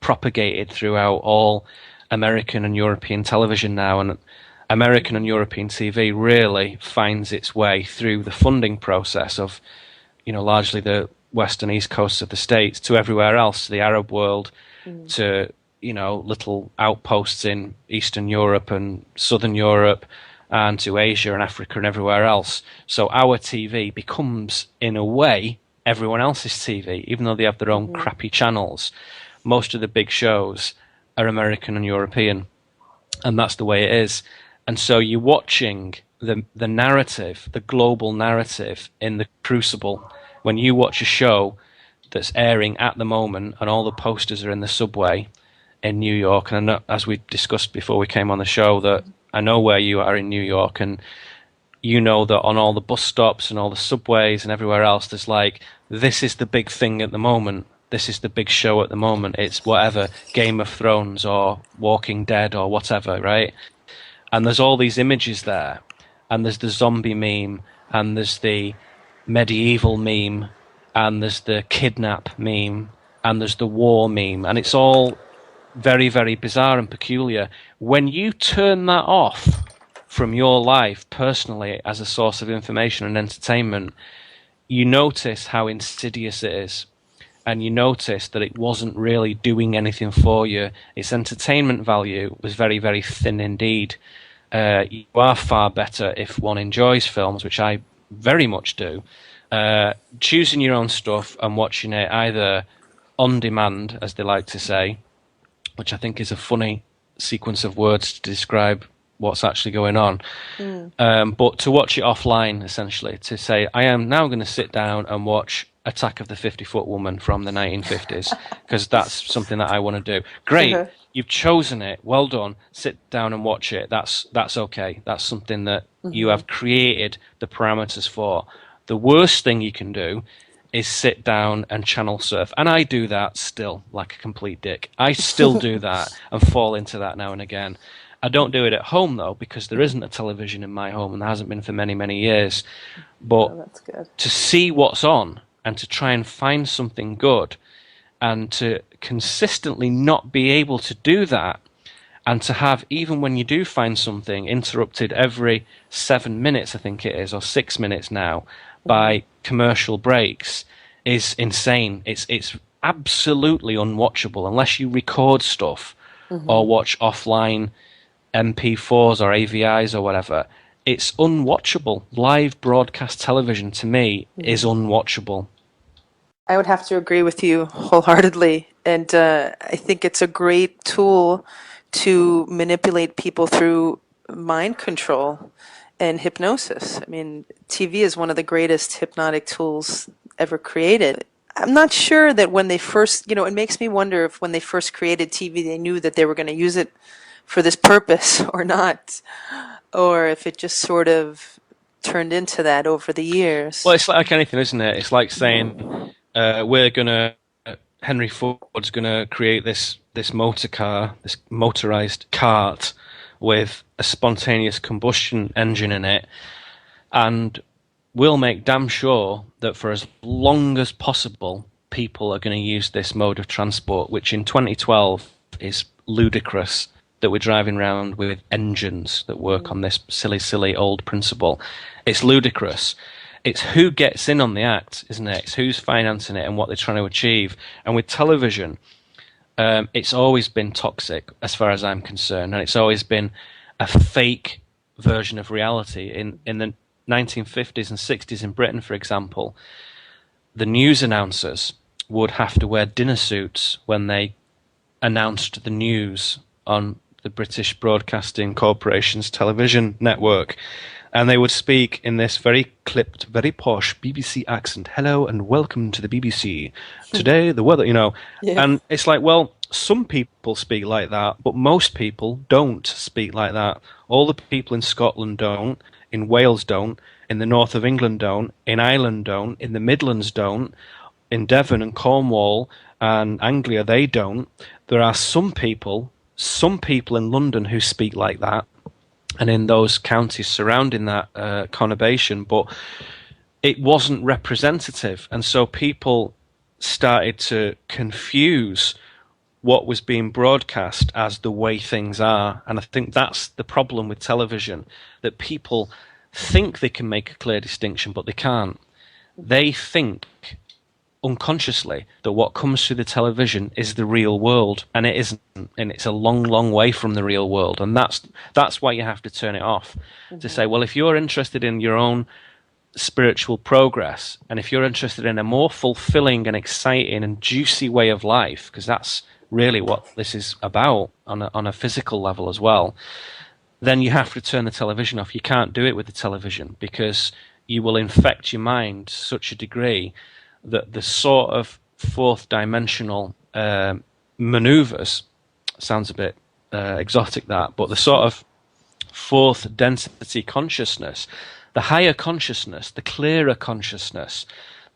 propagated throughout all American and European television now. And American and European TV really finds its way through the funding process of, largely the west and east coasts of the States to everywhere else, to the Arab world, to, little outposts in Eastern Europe and Southern Europe, and to Asia and Africa and everywhere else. So our TV becomes, in a way, everyone else's TV, even though they have their own crappy channels. Most of the big shows are American and European, and that's the way it is. And so you're watching the narrative, the global narrative in the crucible. When you watch a show that's airing at the moment and all the posters are in the subway in New York, and I know, as we discussed before we came on the show, that I know where you are in New York, and you know that on all the bus stops and all the subways and everywhere else, there's like, this is the big thing at the moment. This is the big show at the moment. It's whatever, Game of Thrones or Walking Dead or whatever, right? And there's all these images there. And there's the zombie meme, and there's the medieval meme, and there's the kidnap meme, and there's the war meme. And it's all very, very bizarre and peculiar. When you turn that off from your life personally as a source of information and entertainment, you notice how insidious it is. And you notice that it wasn't really doing anything for you. Its entertainment value was very, very thin indeed. You are far better if one enjoys films, which I very much do, choosing your own stuff and watching it either on demand, as they like to say, which I think is a funny sequence of words to describe what's actually going on. But to watch it offline, essentially, to say, I am now going to sit down and watch Attack of the 50-Foot Woman from the 1950s, because that's something that I want to do. Great, you've chosen it, well done, sit down and watch it. That's okay. That's something that you have created the parameters for. The worst thing you can do is sit down and channel surf. And I do that still, like a complete dick. I still do that and fall into that now and again. I don't do it at home, though, because there isn't a television in my home, and there hasn't been for many, many years. But That's good. to see what's on and to try and find something good and to consistently not be able to do that, and to have, even when you do find something, interrupted every 7 minutes, I think it is, or 6 minutes now, by commercial breaks, is insane. It's absolutely unwatchable unless you record stuff or watch offline MP4s or AVIs or whatever. It's unwatchable. Live broadcast television, to me, is unwatchable. I would have to agree with you wholeheartedly. And I think it's a great tool to manipulate people through mind control and hypnosis. I mean, TV is one of the greatest hypnotic tools ever created. I'm not sure that when they first, it makes me wonder if when they first created TV, they knew that they were going to use it for this purpose or not, or if it just sort of turned into that over the years. Well, it's like anything, isn't it? It's like saying we're gonna Henry Ford's gonna create this motor car, this motorized cart with a spontaneous combustion engine in it, and we'll make damn sure that for as long as possible, people are going to use this mode of transport, which in 2012 is ludicrous that we're driving around with engines that work on this silly old principle. It's ludicrous. It's who gets in on the act, isn't it? It's who's financing it and what they're trying to achieve. And with television, it's always been toxic as far as I'm concerned, and it's always been a fake version of reality. In the 1950s and 60s in Britain, for example, the news announcers would have to wear dinner suits when they announced the news on the British Broadcasting Corporation's television network. And they would speak in this very clipped, very posh BBC accent. Hello and welcome to the BBC. Today, the weather, Yeah. And it's like, well, some people speak like that, but most people don't speak like that. All the people in Scotland don't, in Wales don't, in the north of England don't, in Ireland don't, in the Midlands don't, in Devon and Cornwall and Anglia they don't. There are some people in London who speak like that, and in those counties surrounding that conurbation, but it wasn't representative, and so people started to confuse what was being broadcast as the way things are. And I think that's the problem with television, that people think they can make a clear distinction, but they can't. They think unconsciously that what comes through the television is the real world, and it isn't, and it's a long way from the real world. And that's why you have to turn it off, to say, well, if you're interested in your own spiritual progress, and if you're interested in a more fulfilling and exciting and juicy way of life, because that's really what this is about on a physical level as well, then you have to turn the television off. You can't do it with the television, because you will infect your mind to such a degree that the sort of fourth dimensional maneuvers, sounds a bit exotic that, but the sort of fourth density consciousness, the higher consciousness, the clearer consciousness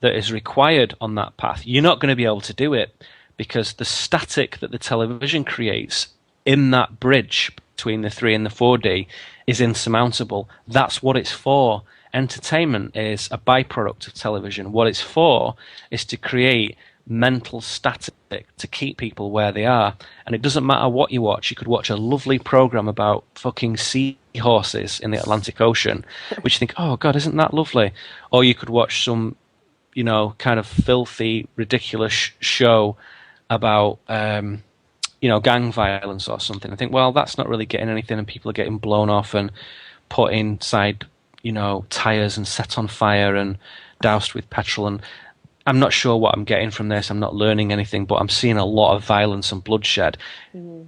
that is required on that path, you're not going to be able to do it, because the static that the television creates in that bridge between the 3 and the 4D is insurmountable. That's what it's for. Entertainment is a byproduct of television. What it's for is to create mental static, to keep people where they are. And it doesn't matter what you watch. You could watch a lovely program about fucking seahorses in the Atlantic Ocean, which you think, oh God, isn't that lovely? Or you could watch some, kind of filthy, ridiculous show about, gang violence or something. I think, well, that's not really getting anything, and people are getting blown off and put inside, tires and set on fire and doused with petrol. And I'm not sure what I'm getting from this. I'm not learning anything, but I'm seeing a lot of violence and bloodshed.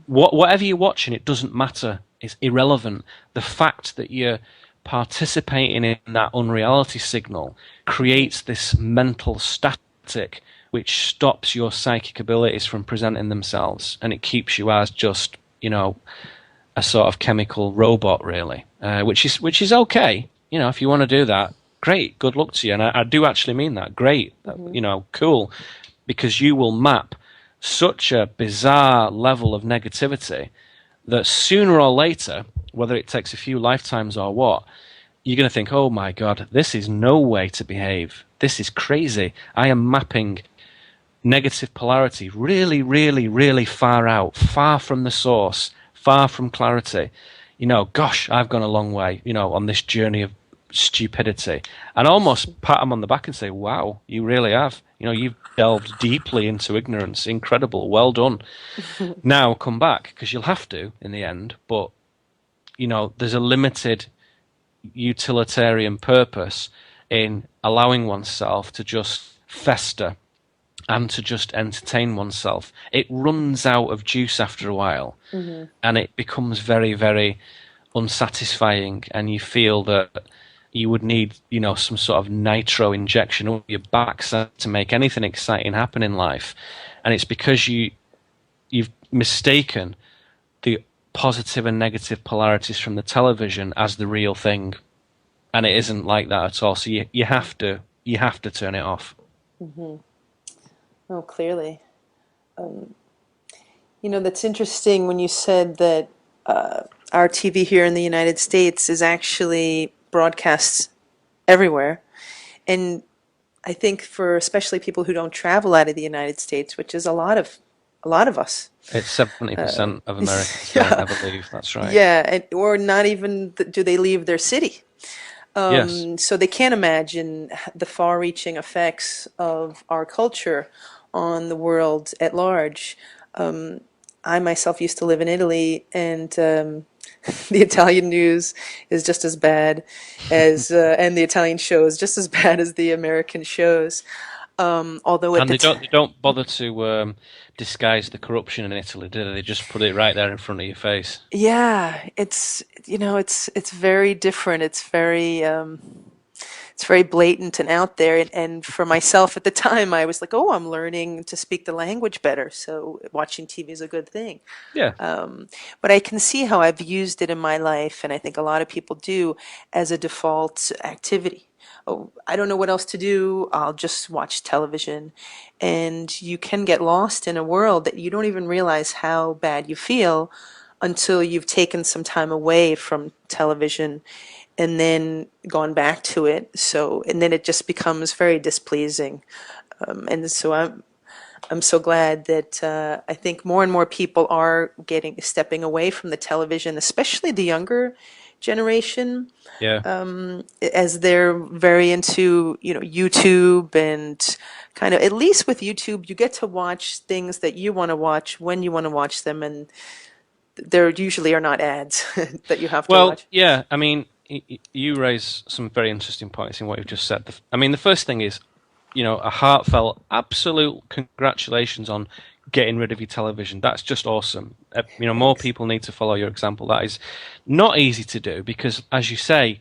Whatever you're watching, it doesn't matter. It's irrelevant. The fact that you're participating in that unreality signal creates this mental static which stops your psychic abilities from presenting themselves, and it keeps you as just, a sort of chemical robot, really, which is okay. If you want to do that, great, good luck to you. And I do actually mean that. Great, cool, because you will map such a bizarre level of negativity that sooner or later, whether it takes a few lifetimes or what, you're going to think, oh my God, this is no way to behave. This is crazy. I am mapping negative polarity, really, really, really far out, far from the source, far from clarity. Gosh, I've gone a long way, on this journey of stupidity, and almost pat them on the back and say, wow, you really have. You've delved deeply into ignorance. Incredible. Well done. Now come back, because you'll have to in the end, but, there's a limited utilitarian purpose in allowing oneself to just fester and to just entertain oneself. It runs out of juice after a while, and it becomes very, very unsatisfying, and you feel that you would need, some sort of nitro injection up your backside to make anything exciting happen in life. And it's because you've mistaken the positive and negative polarities from the television as the real thing, and it isn't like that at all. So you have to turn it off. Oh, clearly. That's interesting when you said that our TV here in the United States is actually broadcast everywhere. And I think for especially people who don't travel out of the United States, which is a lot of us. It's 70% of Americans don't Yeah, ever leave. That's right. yeah, or not even do they leave their city. Yes. So they can't imagine the far-reaching effects of our culture on the world at large. I myself used to live in Italy, and the Italian news is just as bad and the Italian show is just as bad as the American shows. Although at And the they don't bother to disguise the corruption in Italy, do they? They just put it right there in front of your face. yeah, it's very different. It's very blatant and out there. And for myself at the time, I was like, oh, I'm learning to speak the language better. So watching TV is a good thing. Yeah. But I can see how I've used it in my life, and I think a lot of people do, as a default activity. Oh, I don't know what else to do. I'll just watch television. And you can get lost in a world that you don't even realize how bad you feel until you've taken some time away from television and then gone back to it. So, and then it just becomes very displeasing. And so I'm so glad that I think more and more people are stepping away from the television, especially the younger generation, Yeah. as they're very into, YouTube and kind of, at least with YouTube, you get to watch things that you want to watch when you want to watch them, and there usually are not ads that you have to Well, watch. yeah. I mean, you raise some very interesting points in what you've just said. I mean, the first thing is, a heartfelt, absolute congratulations on getting rid of your television. That's just awesome. More Thanks. people need to follow your example. That is not easy to do because, as you say,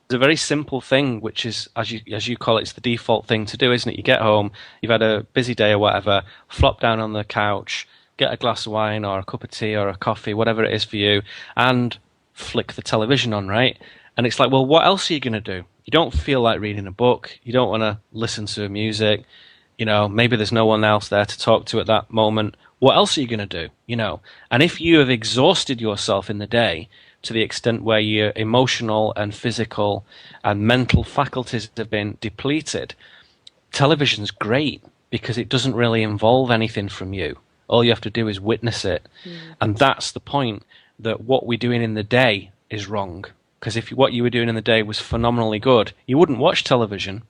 it's a very simple thing, which is, as you call it, it's the default thing to do, isn't it? You get home, you've had a busy day or whatever, flop down on the couch, get a glass of wine or a cup of tea or a coffee, whatever it is for you, and flick the television on, right? And it's like, well, what else are you going to do? You don't feel like reading a book. You don't want to listen to music. Maybe there's no one else there to talk to at that moment. What else are you going to do? And if you have exhausted yourself in the day to the extent where your emotional and physical and mental faculties have been depleted, television's great because it doesn't really involve anything from you. All you have to do is witness it. And that's the point, that what we're doing in the day is wrong. Because if what you were doing in the day was phenomenally good, you wouldn't watch television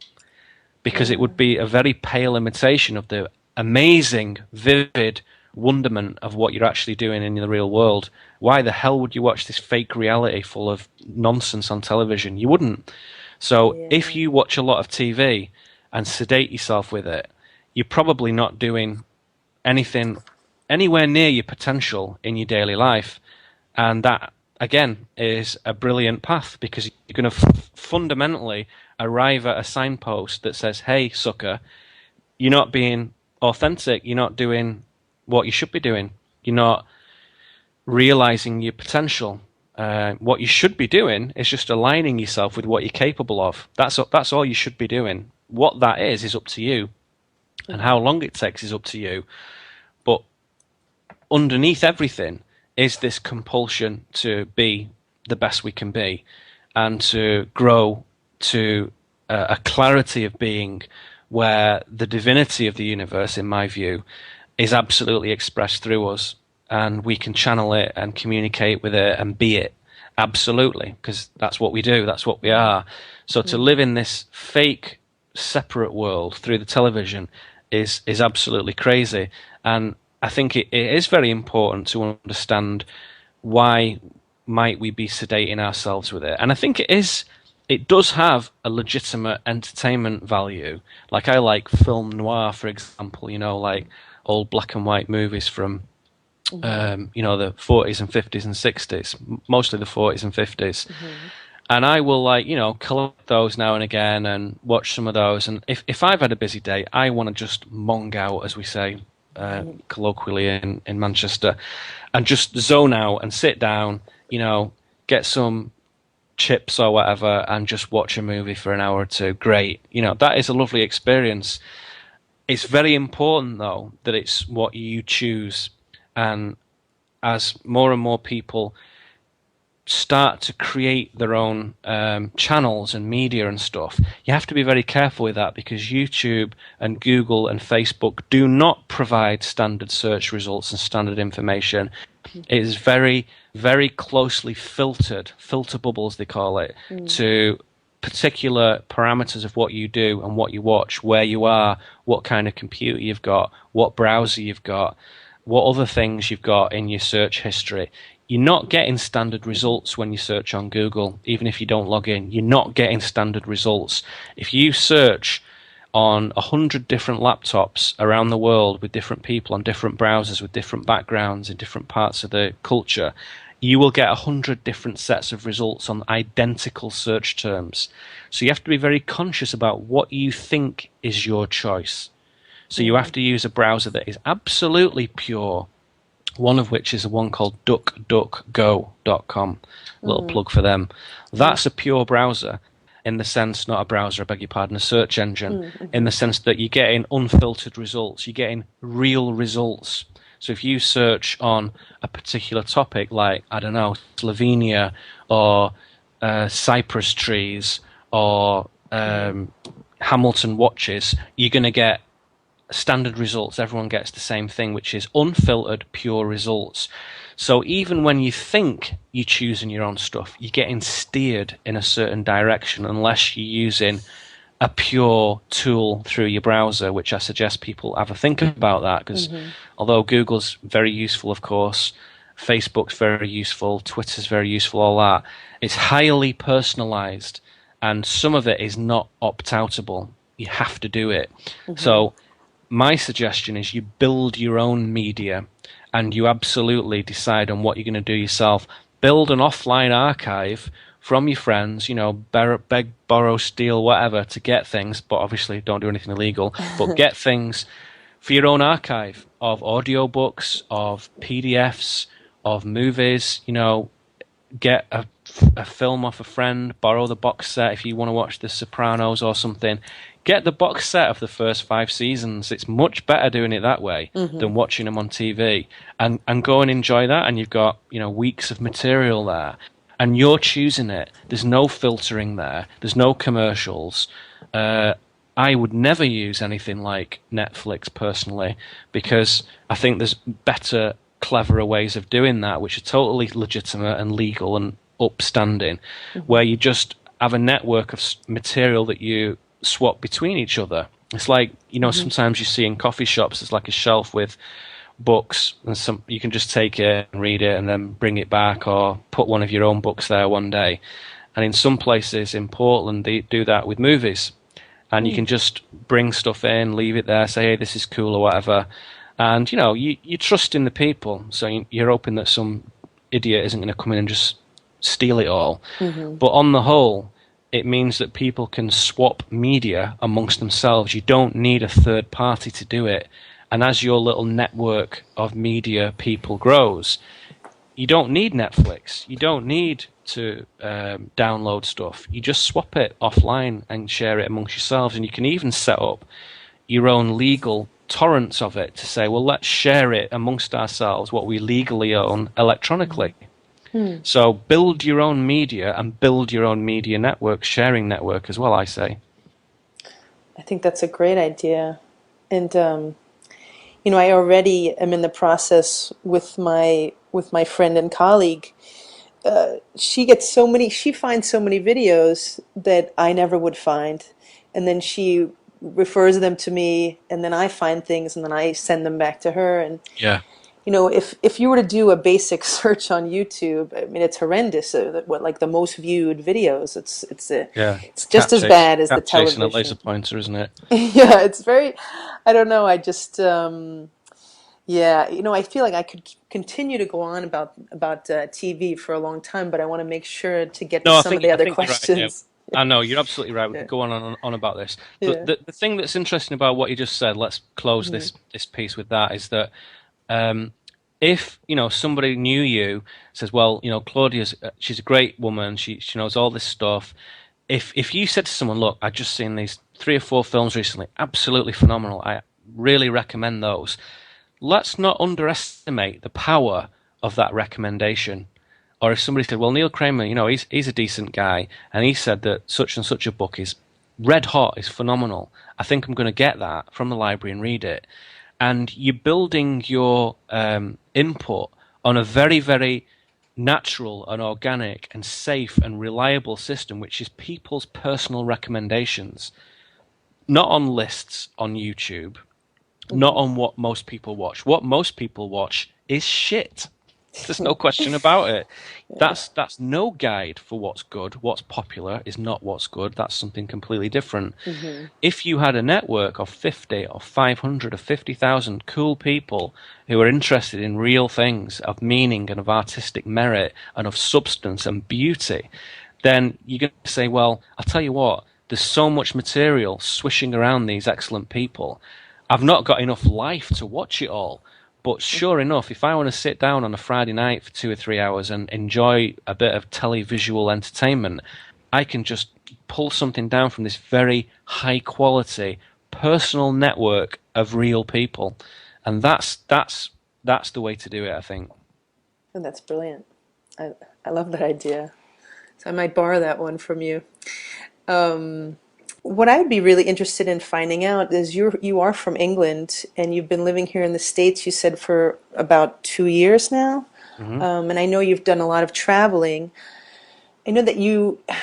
because it would be a very pale imitation of the amazing, vivid wonderment of what you're actually doing in the real world. Why the hell would you watch this fake reality full of nonsense on television? You wouldn't. So if Yeah. you watch a lot of TV and sedate yourself with it, you're probably not doing anything anywhere near your potential in your daily life. And that, again, is a brilliant path because you're going to fundamentally arrive at a signpost that says, hey, sucker, you're not being authentic. You're not doing what you should be doing. You're not realizing your potential. What you should be doing is just aligning yourself with what you're capable of. That's all you should be doing. What that is up to you. And how long it takes is up to you. But underneath everything is this compulsion to be the best we can be and to grow to a clarity of being where the divinity of the universe, in my view, is absolutely expressed through us, and we can channel it and communicate with it and be it. Absolutely, because that's what we do, that's what we are. So to live in this fake, separate world through the television is absolutely crazy. And I think it is very important to understand why might we be sedating ourselves with it. And I think it does have a legitimate entertainment value. Like I like film noir, for example, like old black and white movies from the 40s and 50s and 60s, mostly the 40s and 50s. And I will collect those now and again and watch some of those. And if I've had a busy day, I want to just mong out, as we say colloquially in Manchester, and just zone out and sit down, get some chips or whatever and just watch a movie for an hour or two. Great. That is a lovely experience. It's very important, though, that it's what you choose. And as more and more people start to create their own channels and media and stuff, you have to be very careful with that, because YouTube and Google and Facebook do not provide standard search results and standard information. It is very, very closely filtered, filter bubbles they call it, to particular parameters of what you do and what you watch, where you are, what kind of computer you've got, what browser you've got, what other things you've got in your search history. You're not getting standard results when you search on Google, even if you don't log in. You're not getting standard results. If you search on 100 different laptops around the world with different people on different browsers with different backgrounds in different parts of the culture, you will get 100 different sets of results on identical search terms. So you have to be very conscious about what you think is your choice. So you have to use a browser that is absolutely pure, one of which is a one called DuckDuckGo.com. Little plug for them. That's a pure browser, in the sense, not a browser, I beg your pardon, a search engine, in the sense that you're getting unfiltered results, you're getting real results. So if you search on a particular topic, like, I don't know, Slovenia, or cypress trees, or Hamilton watches, you're going to get standard results. Everyone gets the same thing, which is unfiltered, pure results. So even when you think you're choosing your own stuff, you're getting steered in a certain direction, unless you're using a pure tool through your browser, which I suggest people have a think about that, because although Google's very useful, of course, Facebook's very useful, Twitter's very useful, all that, it's highly personalized, and some of it is not opt-outable. You have to do it. So my suggestion is you build your own media, and you absolutely decide on what you're going to do yourself. Build an offline archive from your friends, beg, borrow, steal, whatever, to get things, but obviously don't do anything illegal, but get things for your own archive of audiobooks, of PDFs, of movies, get a film off a friend, borrow the box set if you want to watch The Sopranos or something. Get the box set of the first 5 seasons. It's much better doing it that way than watching them on TV. And go and enjoy that, and you've got weeks of material there. And you're choosing it. There's no filtering there. There's no commercials. I would never use anything like Netflix personally, because I think there's better, cleverer ways of doing that, which are totally legitimate and legal and upstanding, where you just have a network of material that you swap between each other. It's like, sometimes you see in coffee shops, there's like a shelf with books, and you can just take it and read it and then bring it back, or put one of your own books there one day. And in some places in Portland, they do that with movies, and you can just bring stuff in, leave it there, say, hey, this is cool or whatever, and you trust in the people, so you're hoping that some idiot isn't going to come in and just steal it all. But on the whole, it means that people can swap media amongst themselves. You don't need a third party to do it. And as your little network of media people grows, you don't need Netflix. You don't need to download stuff. You just swap it offline and share it amongst yourselves. And you can even set up your own legal torrents of it to say, well, let's share it amongst ourselves, what we legally own, electronically. So build your own media, and build your own media network, sharing network as well, I say. I think that's a great idea. And I already am in the process with my friend and colleague. She finds so many videos that I never would find, and then she refers them to me, and then I find things, and then I send them back to her. And Yeah. if you were to do a basic search on YouTube, I mean, it's horrendous. What, like the most viewed videos? Yeah. It's just as bad as the Cat chasing a laser television. pointer, isn't it? Yeah, it's very. I don't know. I just. Yeah, I feel like I could continue to go on about TV for a long time, but I want to make sure to get to No, some of the I other think you're right. Yeah, questions. I know you're absolutely right. We Yeah, could go on about this. But yeah, the thing that's interesting about what you just said, let's close this piece with that, is that um, if somebody knew you says, well, Claudia's she's a great woman. She knows all this stuff. If you said to someone, look, I've just seen these 3 or 4 films recently, absolutely phenomenal. I really recommend those. Let's not underestimate the power of that recommendation. Or if somebody said, well, Neil Kramer, he's a decent guy, and he said that such and such a book is red hot, is phenomenal. I think I'm going to get that from the library and read it. And you're building your input on a very, very natural and organic and safe and reliable system, which is people's personal recommendations, not on lists on YouTube, not on what most people watch. What most people watch is shit. There's no question about it. That's no guide for what's good. What's popular is not what's good. That's something completely different. If you had a network of 50 or 500 or 50,000 cool people who are interested in real things of meaning and of artistic merit and of substance and beauty, then you're going to say, well, I'll tell you what, there's so much material swishing around these excellent people. I've not got enough life to watch it all. But sure enough, if I want to sit down on a Friday night for 2 or 3 hours and enjoy a bit of televisual entertainment, I can just pull something down from this very high quality personal network of real people, and that's the way to do it, I think. and that's brilliant. I love that idea. So I might borrow that one from you. What I'd be really interested in finding out is you are from England and you've been living here in the States, you said, for about 2 years now. Hmm. And I know you've done a lot of traveling. I know that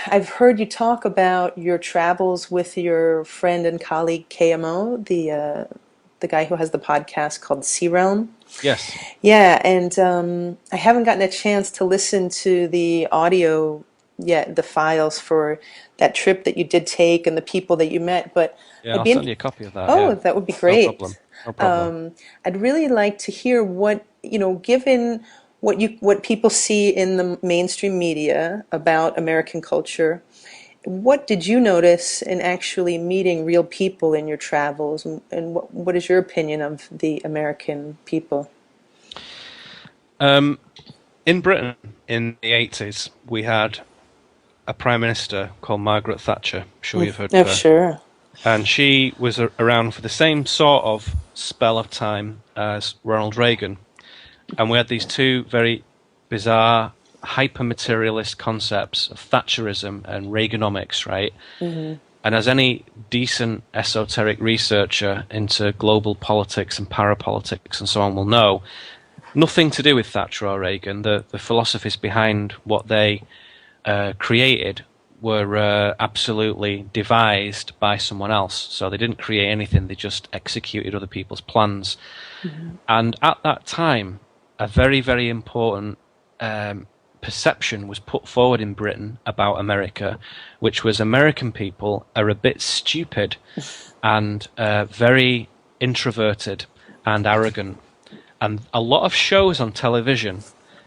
I've heard you talk about your travels with your friend and colleague KMO, the guy who has the podcast called Sea Realm. Yes. Yeah, and I haven't gotten a chance to listen to the audio yet, the files for that trip that you did take and the people that you met. But Yeah, I'd I'll be send in, you a copy of that. oh, Yeah, that would be no problem. great. No problem. I'd really like to hear given what people see in the mainstream media about American culture, what did you notice in actually meeting real people in your travels, and what is your opinion of the American people? In Britain, in the 80s, we had a prime minister called Margaret Thatcher. I'm sure you've heard of Oh, her. sure. And she was around for the same sort of spell of time as Ronald Reagan. And we had these two very bizarre, hyper-materialist concepts of Thatcherism and Reaganomics, right? And as any decent esoteric researcher into global politics and parapolitics and so on will know, nothing to do with Thatcher or Reagan. The philosophies behind what they created were absolutely devised by someone else. So they didn't create anything, they just executed other people's plans. And at that time, a very, very important perception was put forward in Britain about America, which was American people are a bit stupid and very introverted and arrogant. And a lot of shows on television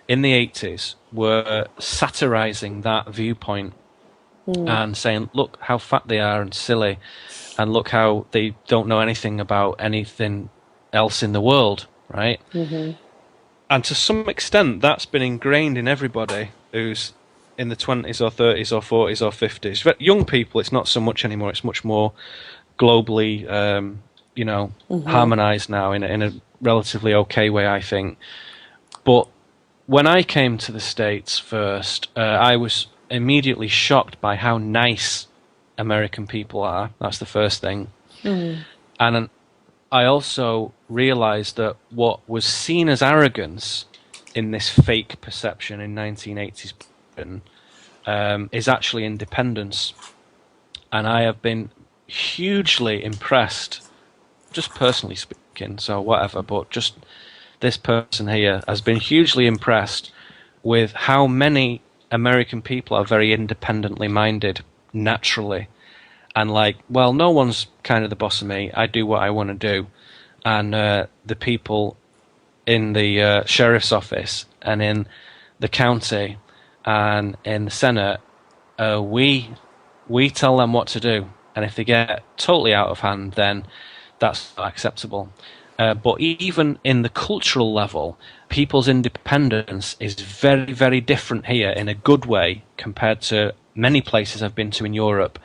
in the 80s were satirizing that viewpoint and saying, look how fat they are and silly, and look how they don't know anything about anything else in the world, right? And to some extent, that's been ingrained in everybody who's in the 20s or 30s or 40s or 50s. But young people, it's not so much anymore. It's much more globally, harmonized now in a relatively okay way, I think. But when I came to the States first, I was immediately shocked by how nice American people are. That's the first thing. And I also realized that what was seen as arrogance in this fake perception in 1980s Britain is actually independence. And I have been hugely impressed, just personally speaking, so whatever, but just this person here has been hugely impressed with how many American people are very independently minded naturally. And like, well, no one's kind of the boss of me. I do what I want to do. And the people in the sheriff's office and in the county and in the Senate, we tell them what to do. And if they get totally out of hand, then that's not acceptable. But even in the cultural level, people's independence is very, very different here in a good way compared to many places I've been to in Europe,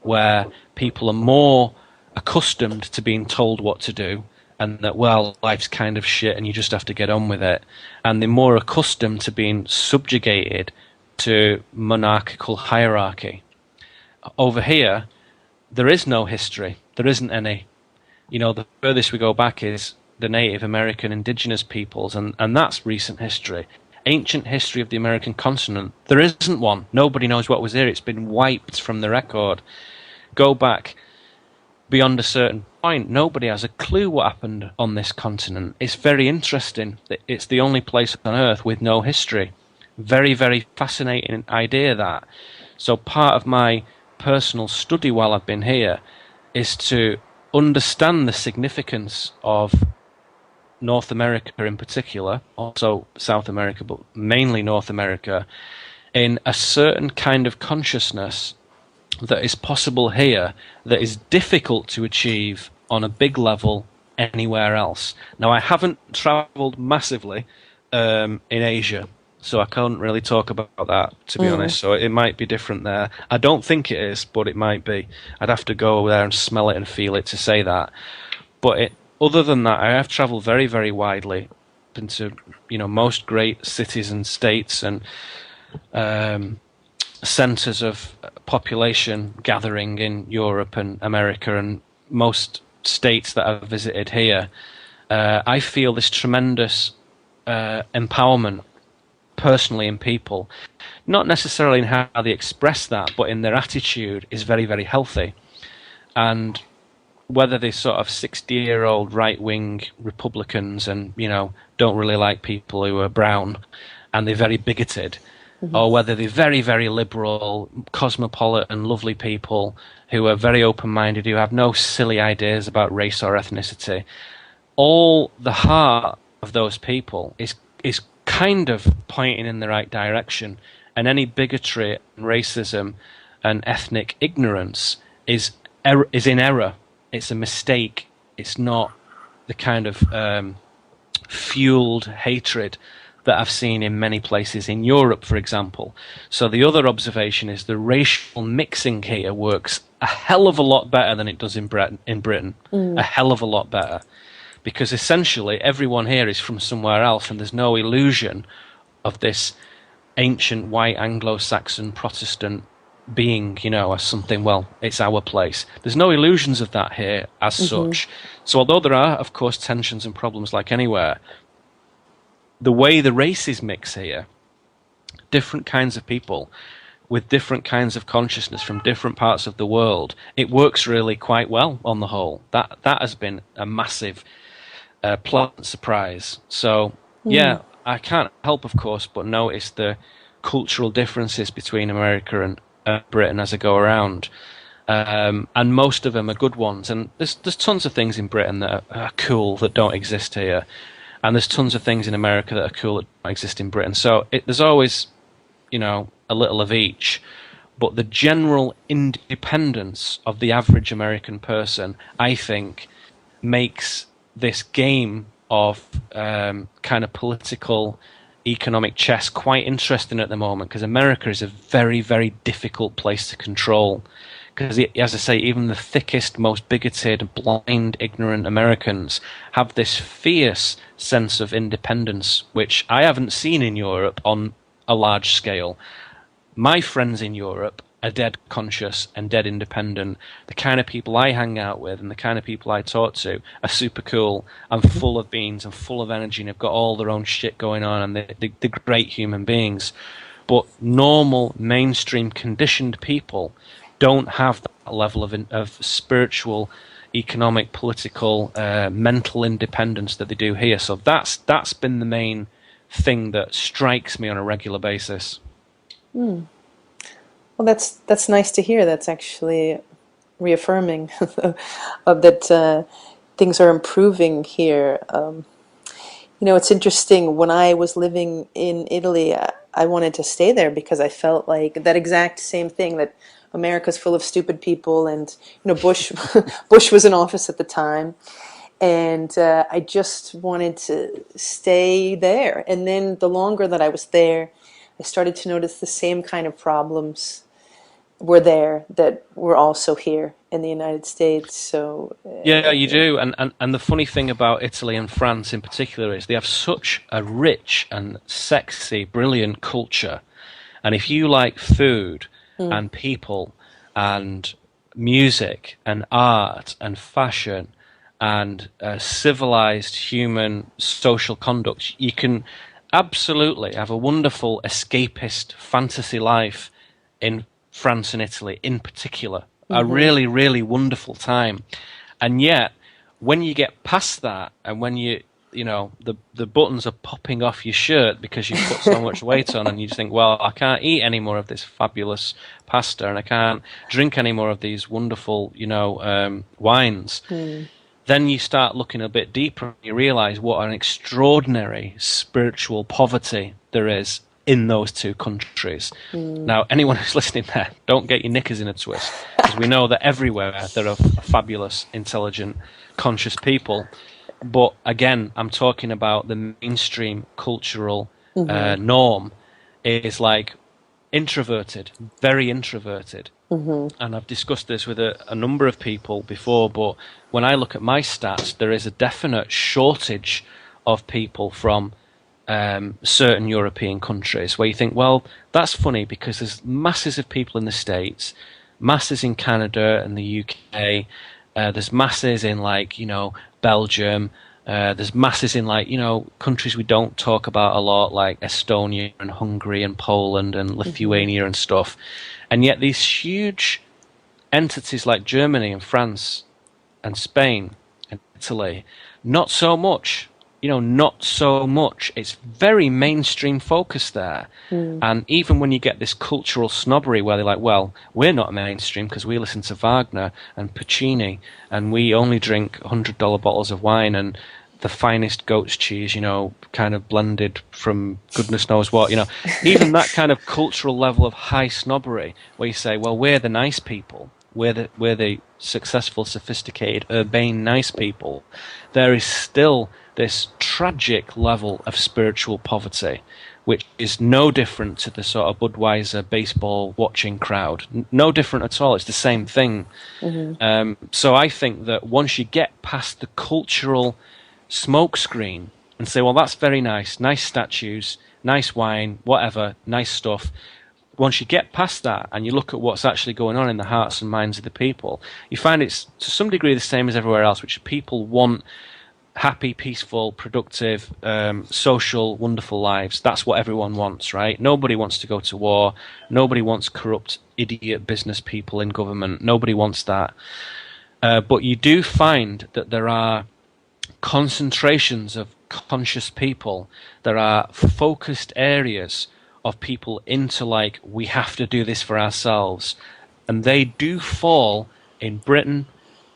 where people are more accustomed to being told what to do, and that, well, life's kind of shit and you just have to get on with it. And they're more accustomed to being subjugated to monarchical hierarchy. Over here, there is no history. There isn't any. You know, the furthest we go back is the Native American indigenous peoples, and that's recent history. Ancient history of the American continent, there isn't one. Nobody knows what was here. It's been wiped from the record. Go back beyond a certain point, nobody has a clue what happened on this continent. It's very interesting. It's the only place on Earth with no history. Very, very fascinating idea, that. So part of my personal study while I've been here is to understand the significance of North America in particular, also South America, but mainly North America, in a certain kind of consciousness that is possible here that is difficult to achieve on a big level anywhere else. Now, I haven't travelled massively in Asia, so I can't really talk about that, to be honest. So it might be different there. I don't think it is, but it might be. I'd have to go there and smell it and feel it to say that. But other than that, I have travelled very, very widely into, most great cities and states and centres of population gathering in Europe and America and most states that I've visited here. I feel this tremendous empowerment personally in people, not necessarily in how they express that, but in their attitude is very, very healthy. And whether they're sort of 60-year-old right-wing Republicans and, don't really like people who are brown and they're very bigoted, or whether they're very, very liberal, cosmopolitan, lovely people who are very open-minded, who have no silly ideas about race or ethnicity, all the heart of those people is kind of pointing in the right direction, and any bigotry and racism and ethnic ignorance is in error. It's a mistake. It's not the kind of fueled hatred that I've seen in many places in Europe, for example. So the other observation is the racial mixing here works a hell of a lot better than it does in Britain. A hell of a lot better. Because essentially everyone here is from somewhere else, and there's no illusion of this ancient white Anglo-Saxon Protestant being, as something, well, it's our place. There's no illusions of that here as such. So although there are, of course, tensions and problems like anywhere, the way the races mix here, different kinds of people with different kinds of consciousness from different parts of the world, it works really quite well on the whole. That has been a massive pleasant surprise. So, yeah, I can't help, of course, but notice the cultural differences between America and Britain as I go around. And most of them are good ones. And there's tons of things in Britain that are cool that don't exist here. And there's tons of things in America that are cool that don't exist in Britain. So there's always, a little of each. But the general independence of the average American person, I think, makes this game of kind of political, economic chess quite interesting at the moment, because America is a very, very difficult place to control. Because, as I say, even the thickest, most bigoted, blind, ignorant Americans have this fierce sense of independence, which I haven't seen in Europe on a large scale. My friends in Europe are dead conscious and dead independent. The kind of people I hang out with and the kind of people I talk to are super cool and full of beans and full of energy and have got all their own shit going on, and they're great human beings. But normal, mainstream, conditioned people don't have that level of spiritual, economic, political, mental independence that they do here. So that's been the main thing that strikes me on a regular basis. Well, that's nice to hear. That's actually reaffirming of that things are improving here. It's interesting. When I was living in Italy, I wanted to stay there because I felt like that exact same thing, that America's full of stupid people, and Bush Bush was in office at the time, and I just wanted to stay there. And then the longer that I was there, I started to notice the same kind of problems were there that were also here in the United States. So Yeah, you do. And the funny thing about Italy and France in particular is they have such a rich and sexy, brilliant culture. And if you like food and people and music and art and fashion and civilized human social conduct, you can absolutely have a wonderful escapist fantasy life in France and Italy in particular. A really, really wonderful time. And yet, when you get past that, and when the buttons are popping off your shirt because you've put so much weight on, and you just think, well, I can't eat any more of this fabulous pasta, and I can't drink any more of these wonderful, wines. Then you start looking a bit deeper, and you realize what an extraordinary spiritual poverty there is in those two countries. Now, anyone who's listening there, don't get your knickers in a twist, because we know that everywhere there are fabulous, intelligent, conscious people. But again, I'm talking about the mainstream cultural norm is like introverted, very introverted. And I've discussed this with a number of people before, but when I look at my stats, there is a definite shortage of people from certain European countries where you think, well, that's funny because there's masses of people in the States, masses in Canada and the UK, there's masses in Belgium, there's masses in countries we don't talk about a lot, like Estonia and Hungary and Poland and Lithuania and stuff. And yet these huge entities like Germany and France and Spain and Italy, not so much. Not so much. It's very mainstream focused there. And even when you get this cultural snobbery where they're like, well, we're not mainstream because we listen to Wagner and Puccini and we only drink $100 bottles of wine and the finest goat's cheese, kind of blended from goodness knows what, even that kind of cultural level of high snobbery where you say, well, we're the nice people. We're the successful, sophisticated, urbane, nice people. There is still this tragic level of spiritual poverty, which is no different to the sort of Budweiser baseball watching crowd. No different at all. It's the same thing. So I think that once you get past the cultural smokescreen and say, well, that's very nice statues, nice wine, whatever, nice stuff. Once you get past that and you look at what's actually going on in the hearts and minds of the people, you find it's to some degree the same as everywhere else, which people want happy, peaceful, productive, social, wonderful lives. That's what everyone wants, right? Nobody wants to go to war. Nobody wants corrupt, idiot business people in government. Nobody wants that. But you do find that there are concentrations of conscious people. There are focused areas of people into we have to do this for ourselves. And they do fall in Britain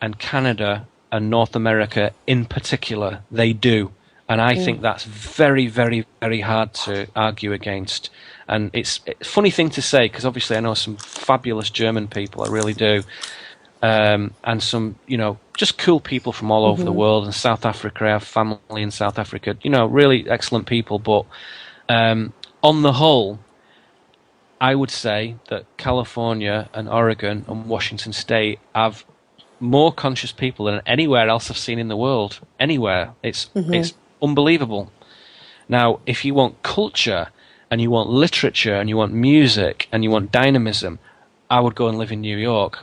and Canada and North America in particular. They do. And I think that's very, very, very hard to argue against. And it's a funny thing to say, because obviously I know some fabulous German people, I really do. And some, just cool people from all over the world. And South Africa, I have family in South Africa, really excellent people. But on the whole, I would say that California and Oregon and Washington State have more conscious people than anywhere else I've seen in the world. Anywhere. It's unbelievable. Now, if you want culture and you want literature and you want music and you want dynamism, I would go and live in New York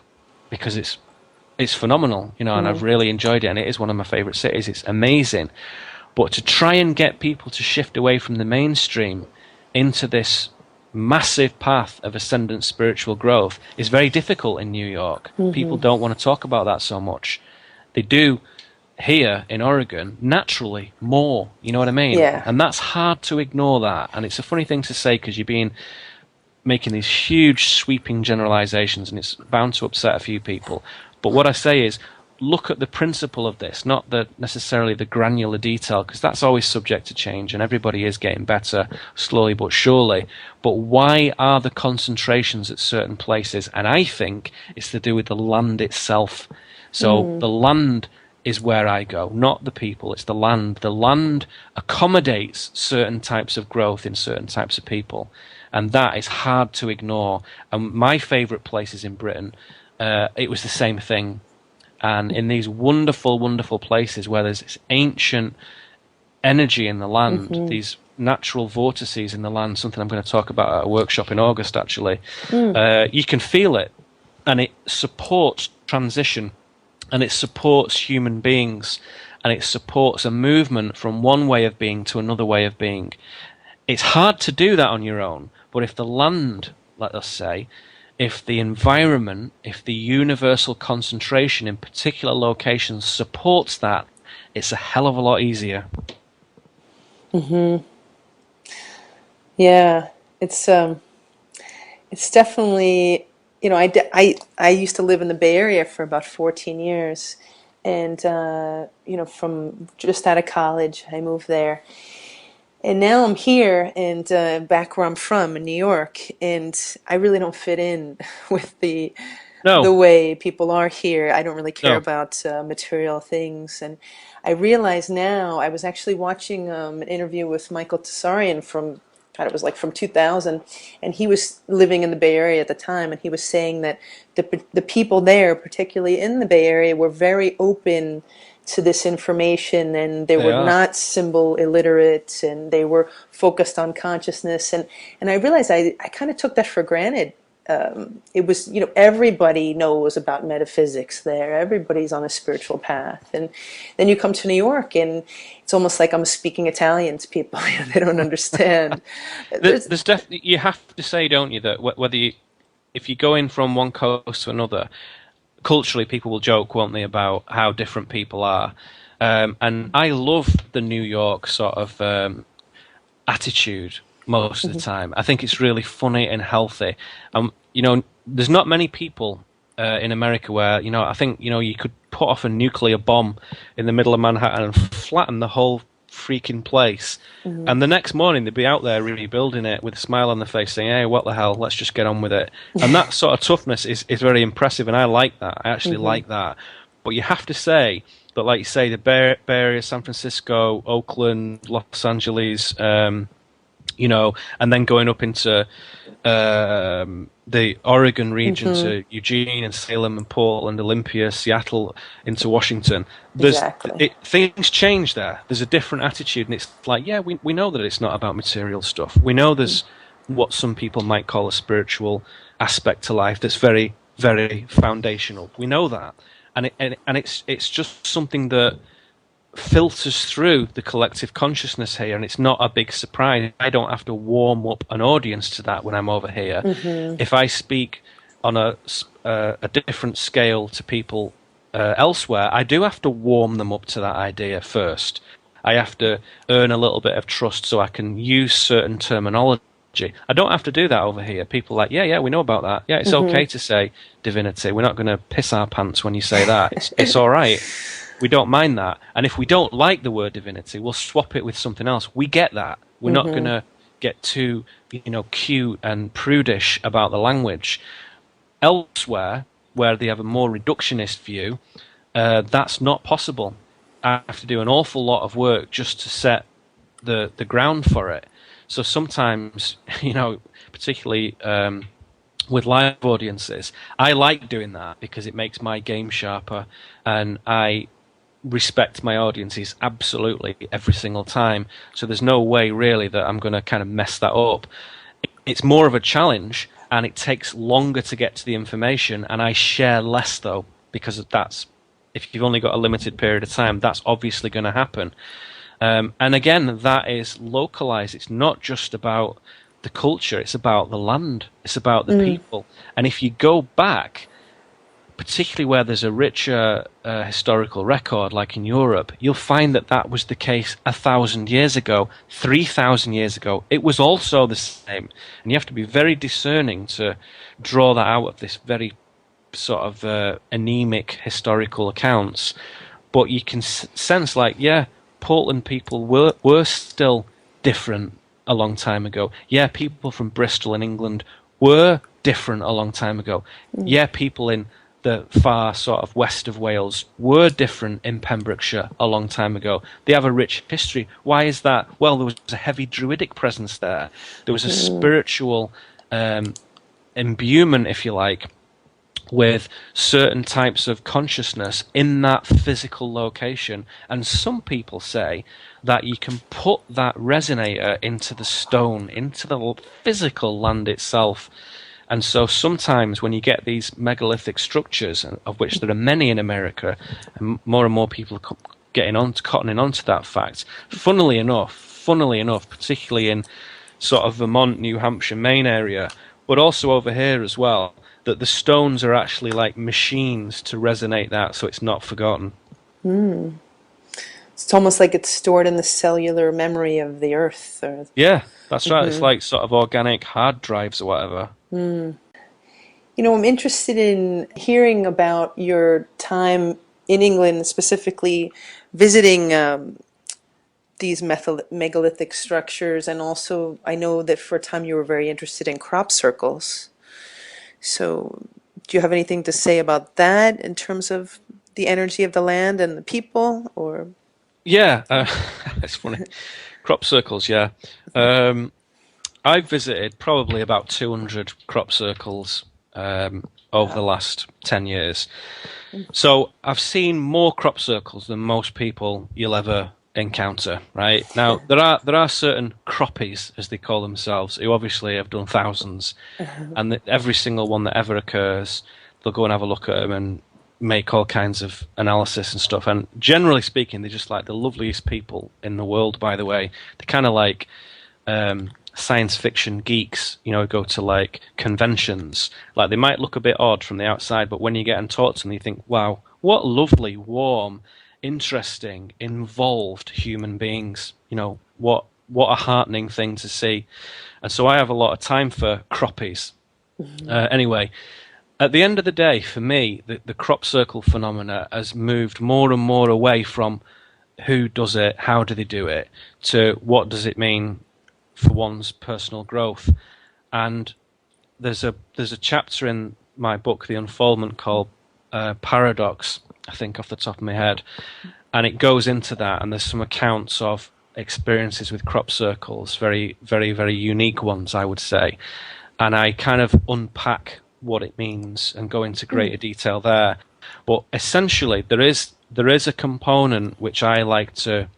because it's phenomenal, you know, and I've really enjoyed it, and it is one of my favorite cities. It's amazing. But to try and get people to shift away from the mainstream into this massive path of ascendant spiritual growth is very difficult in New York. People don't want to talk about that so much. They do here in Oregon naturally more, you know what I mean? Yeah. And that's hard to ignore that. And it's a funny thing to say because making these huge sweeping generalizations, and it's bound to upset a few people. But what I say is, look at the principle of this, not necessarily the granular detail, because that's always subject to change, and everybody is getting better slowly but surely. But why are the concentrations at certain places? And I think it's to do with the land itself. So the land is where I go, not the people. It's the land. The land accommodates certain types of growth in certain types of people, and that is hard to ignore. And my favourite places in Britain, it was the same thing. And in these wonderful, wonderful places where there's this ancient energy in the land, these natural vortices in the land, something I'm going to talk about at a workshop in August, actually, you can feel it. And it supports transition, and it supports human beings, and it supports a movement from one way of being to another way of being. It's hard to do that on your own, but if the land, let us say, if the environment, if the universal concentration in particular locations supports that, it's a hell of a lot easier. Yeah, it's definitely, you know, I used to live in the Bay Area for about 14 years, and you know, from just out of college, I moved there. And now I'm here and back where I'm from in New York, and I really don't fit in with the No, way people are here. I don't really care no. about material things, and I realize now. I was actually watching an interview with Michael Tsarian from, God, it was like from 2000, and he was living in the Bay Area at the time, and he was saying that the people there, particularly in the Bay Area, were very open to this information, and they They were are. not symbol illiterate, and they were focused on consciousness. And I realized I kind of took that for granted. It was, you know, everybody knows about metaphysics there. Everybody's on a spiritual path. And then you come to New York, and it's almost like I'm speaking Italian to people. They don't understand. There's, There's definitely, you have to say, don't you, that whether if you go in from one coast to another, culturally people will joke, won't they, about how different people are. And I love the New York sort of attitude most of the time. I think it's really funny and healthy. You know, there's not many people in America where, you know, I think, you know, you could put off a nuclear bomb in the middle of Manhattan and flatten the whole freaking place. And the next morning they'd be out there rebuilding it with a smile on their face saying, hey, what the hell, let's just get on with it. And that sort of toughness is very impressive, and I like that. I actually like that. But you have to say that, like you say, the Bay Area, San Francisco, Oakland, Los Angeles, you know, and then going up into the Oregon region to Eugene and Salem and Portland, Olympia, Seattle, into Washington. exactly. Things change there. There's a different attitude, and it's like, yeah, we know that it's not about material stuff. We know there's what some people might call a spiritual aspect to life that's very, very foundational. We know that, and it's just something that filters through the collective consciousness here, and it's not a big surprise. I don't have to warm up an audience to that when I'm over here. If I speak on a different scale to people elsewhere, I do have to warm them up to that idea first. I have to earn a little bit of trust so I can use certain terminology. I don't have to do that over here. People are like, yeah, we know about that. Yeah, it's okay to say divinity. We're not going to piss our pants when you say that. It's all right. We don't mind that. And if we don't like the word divinity, we'll swap it with something else. We get that. We're not going to get too, you know, cute and prudish about the language. Elsewhere, where they have a more reductionist view, that's not possible. I have to do an awful lot of work just to set the ground for it. So sometimes, you know, particularly with live audiences, I like doing that because it makes my game sharper, and I respect my audiences absolutely every single time. So there's no way really that I'm going to kind of mess that up. It's more of a challenge, and it takes longer to get to the information, and I share less though, because that's, if you've only got a limited period of time, that's obviously going to happen. And again, that is localized. It's not just about the culture, it's about the land, it's about the people. And if you go back, particularly where there's a richer historical record, like in Europe, you'll find that that was the case 1,000 years ago, 3,000 years ago. It was also the same. And you have to be very discerning to draw that out of this very sort of anemic historical accounts. But you can sense, like, yeah, Portland people were still different a long time ago. Yeah, people from Bristol in England were different a long time ago. Yeah, people in the far sort of west of Wales were different in Pembrokeshire a long time ago. They have a rich history. Why is that? Well, there was a heavy druidic presence there. There was a spiritual imbuement, if you like, with certain types of consciousness in that physical location. And some people say that you can put that resonator into the stone, into the physical land itself. And so sometimes when you get these megalithic structures, of which there are many in America, and more people are cottoning onto that fact, funnily enough, particularly in sort of Vermont, New Hampshire, Maine area, but also over here as well, that the stones are actually like machines to resonate that, so it's not forgotten. It's almost like it's stored in the cellular memory of the earth. Yeah, that's right. It's like sort of organic hard drives or whatever. You know, I'm interested in hearing about your time in England, specifically visiting these megalithic structures, and also I know that for a time you were very interested in crop circles. So do you have anything to say about that in terms of the energy of the land and the people, or? Yeah, it's funny. Crop circles, yeah. I've visited probably about 200 crop circles over the last 10 years. So I've seen more crop circles than most people you'll ever encounter, right? Now, there are certain croppies, as they call themselves, who obviously have done thousands, and every single one that ever occurs, they'll go and have a look at them and make all kinds of analysis and stuff. And generally speaking, they're just like the loveliest people in the world, by the way. They're kind of like science fiction geeks, you know, go to like conventions. Like, they might look a bit odd from the outside, but when you get and talk to them, you think, wow, what lovely, warm, interesting, involved human beings. You know, what a heartening thing to see. And so I have a lot of time for croppies. Anyway, at the end of the day, for me, the crop circle phenomena has moved more and more away from who does it, how do they do it, to what does it mean for one's personal growth. And there's a chapter in my book, The Unfoldment, called Paradox, I think off the top of my head, and it goes into that, and there's some accounts of experiences with crop circles, very, very, very unique ones, I would say, and I kind of unpack what it means and go into greater detail there. But essentially, there is a component which I like to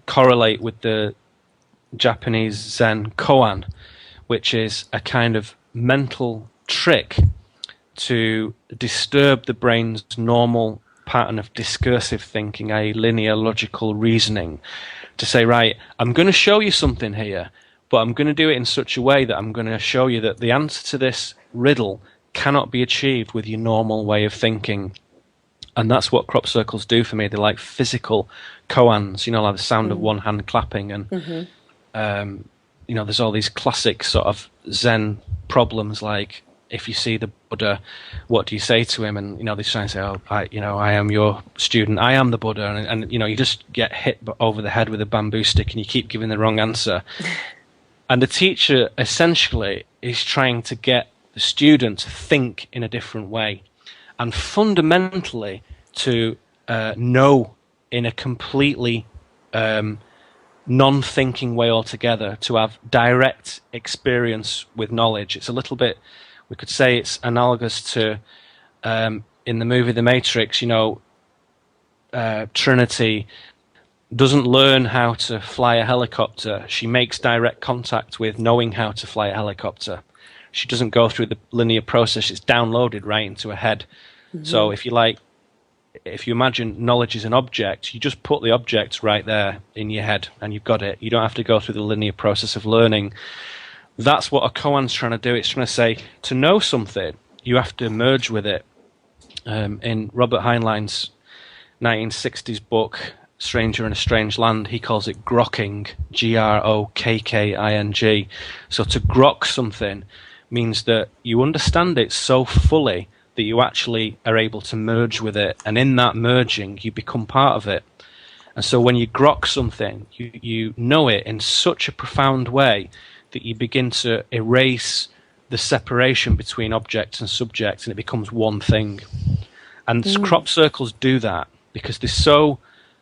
correlate with the Japanese Zen koan, which is a kind of mental trick to disturb the brain's normal pattern of discursive thinking, i.e. linear logical reasoning, to say, right, I'm going to show you something here, but I'm going to do it in such a way that I'm going to show you that the answer to this riddle cannot be achieved with your normal way of thinking. And that's what crop circles do for me. They're like physical koans, you know, like the sound of one hand clapping. And, you know, there's all these classic sort of Zen problems, like, if you see the Buddha, what do you say to him? And, you know, they try and say, oh, I am your student, I am the Buddha. And, you know, you just get hit over the head with a bamboo stick and you keep giving the wrong answer. And the teacher essentially is trying to get the student to think in a different way, and fundamentally to know in a completely non-thinking way altogether, to have direct experience with knowledge. It's a little bit, we could say it's analogous to, in the movie The Matrix, you know, Trinity doesn't learn how to fly a helicopter. She makes direct contact with knowing how to fly a helicopter, she doesn't go through the linear process. It's downloaded right into her head. So if you imagine knowledge is an object, you just put the object right there in your head and you've got it. You don't have to go through the linear process of learning. That's what a koan's trying to do. It's trying to say, to know something, you have to merge with it. In Robert Heinlein's 1960s book, Stranger in a Strange Land, he calls it grokking, Grokking. So to grok something means that you understand it so fully that you actually are able to merge with it, and in that merging you become part of it. And so when you grok something, you know it in such a profound way that you begin to erase the separation between object and subject, and it becomes one thing. And crop circles do that because they're so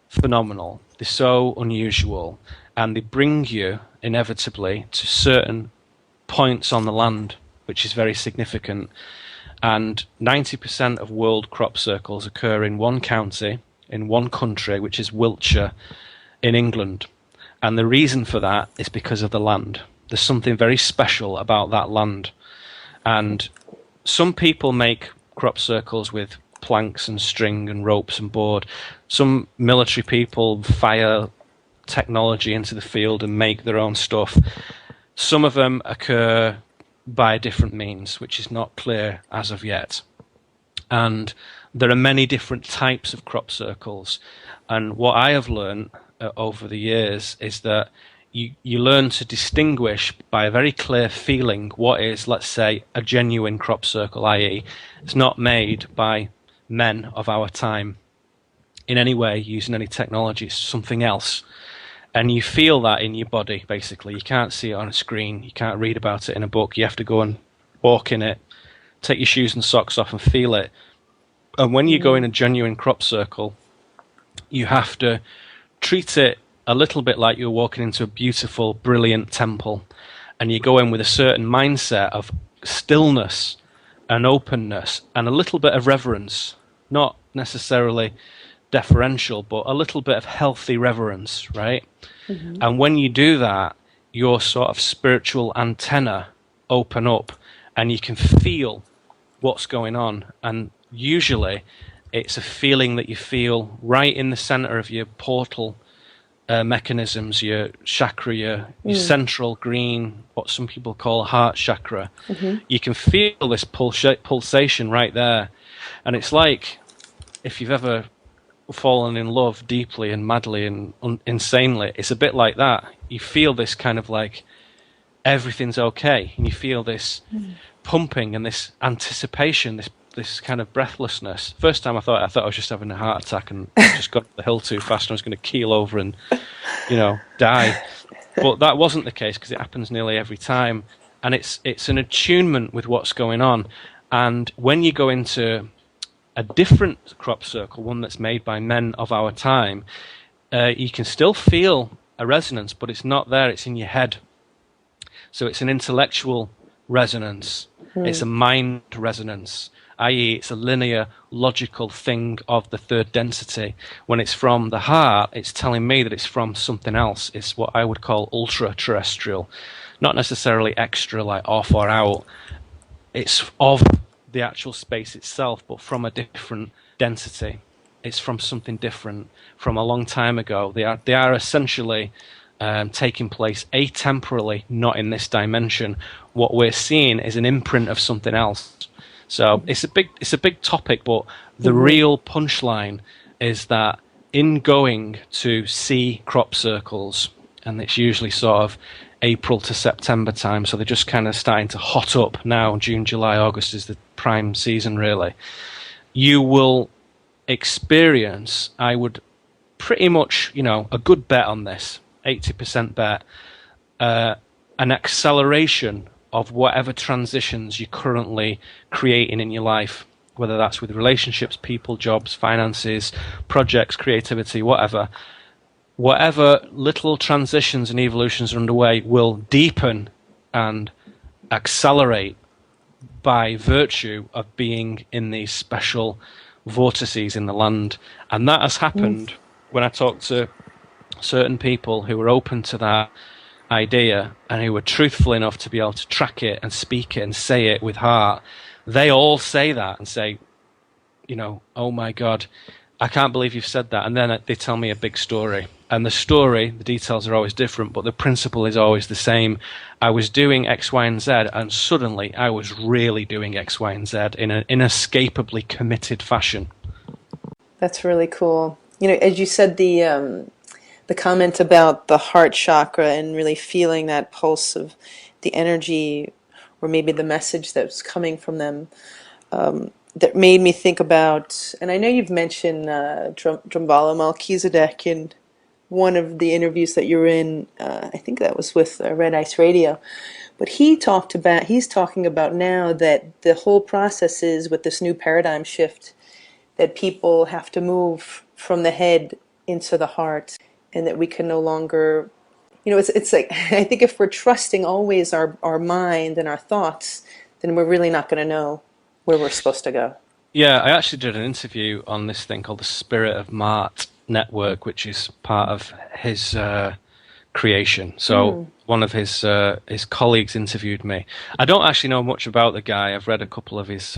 phenomenal, they're so unusual, and they bring you inevitably to certain points on the land, which is very significant. And 90% of world crop circles occur in one county, in one country, which is Wiltshire in England. And the reason for that is because of the land. There's something very special about that land. And some people make crop circles with planks and string and ropes and board. Some military people fire technology into the field and make their own stuff. Some of them occur by a different means, which is not clear as of yet. And there are many different types of crop circles. And what I have learned over the years is that you learn to distinguish by a very clear feeling what is, let's say, a genuine crop circle, i.e. it's not made by men of our time in any way using any technology. It's something else. And you feel that in your body, basically. You can't see it on a screen. You can't read about it in a book. You have to go and walk in it, take your shoes and socks off and feel it. And when you go in a genuine crop circle, you have to treat it a little bit like you're walking into a beautiful, brilliant temple. And you go in with a certain mindset of stillness and openness and a little bit of reverence. Not necessarily deferential, but a little bit of healthy reverence, right? And when you do that, your sort of spiritual antenna open up and you can feel what's going on. And usually it's a feeling that you feel right in the center of your portal mechanisms, your chakra, your central green, what some people call heart chakra. You can feel this pulsation right there. And it's like if you've ever fallen in love deeply and madly and insanely, it's a bit like that. You feel this kind of like everything's okay, and you feel this pumping and this anticipation, this kind of breathlessness. First time I thought I was just having a heart attack and I just got up the hill too fast and I was going to keel over and die. But that wasn't the case because it happens nearly every time, and it's an attunement with what's going on. And when you go into a different crop circle, one that's made by men of our time, you can still feel a resonance, but it's not there, it's in your head. So it's an intellectual resonance, it's a mind resonance, i.e. it's a linear, logical thing of the third density. When it's from the heart, it's telling me that it's from something else. It's what I would call ultra-terrestrial, not necessarily extra, like off or out. It's of the actual space itself, but from a different density. It's from something different, from a long time ago. They are essentially taking place atemporally, not in this dimension. What we're seeing is an imprint of something else. So it's a big topic, but the real punchline is that in going to see crop circles, and it's usually sort of April to September time, so they're just kind of starting to hot up now. June, July, August is the prime season, really. You will experience, I would pretty much, a good bet on this, 80% bet, an acceleration of whatever transitions you're currently creating in your life, whether that's with relationships, people, jobs, finances, projects, creativity, whatever. Whatever little transitions and evolutions are underway will deepen and accelerate by virtue of being in these special vortices in the land. And that has happened when I talk to certain people who are open to that idea and who are truthful enough to be able to track it and speak it and say it with heart, they all say that and say, oh my God, I can't believe you've said that. And then they tell me a big story. And the story, the details are always different, but the principle is always the same. I was doing X, Y, and Z, and suddenly I was really doing X, Y, and Z in an inescapably committed fashion. That's really cool. As you said, the comment about the heart chakra and really feeling that pulse of the energy, or maybe the message that's coming from them, that made me think about, and I know you've mentioned Drambala Melchizedek in one of the interviews that you're in, I think that was with Red Ice Radio, but he's talking about now that the whole process is with this new paradigm shift, that people have to move from the head into the heart, and that we can no longer, it's like, I think if we're trusting always our mind and our thoughts, then we're really not going to know where we're supposed to go. Yeah, I actually did an interview on this thing called the Spirit of Mart Network, which is part of his creation. So one of his colleagues interviewed me. I don't actually know much about the guy. I've read a couple of his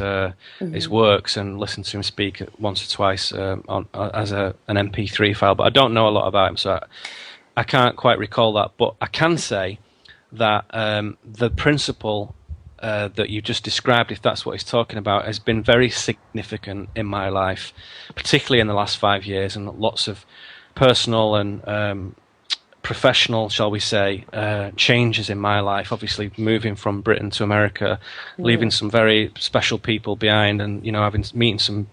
works and listened to him speak once or twice as an MP3 file, but I don't know a lot about him, so I can't quite recall that. But I can say that the principle that you just described, if that's what he's talking about, has been very significant in my life, particularly in the last 5 years, and lots of personal and professional, shall we say, changes in my life. Obviously, moving from Britain to America, leaving some very special people behind, and meeting some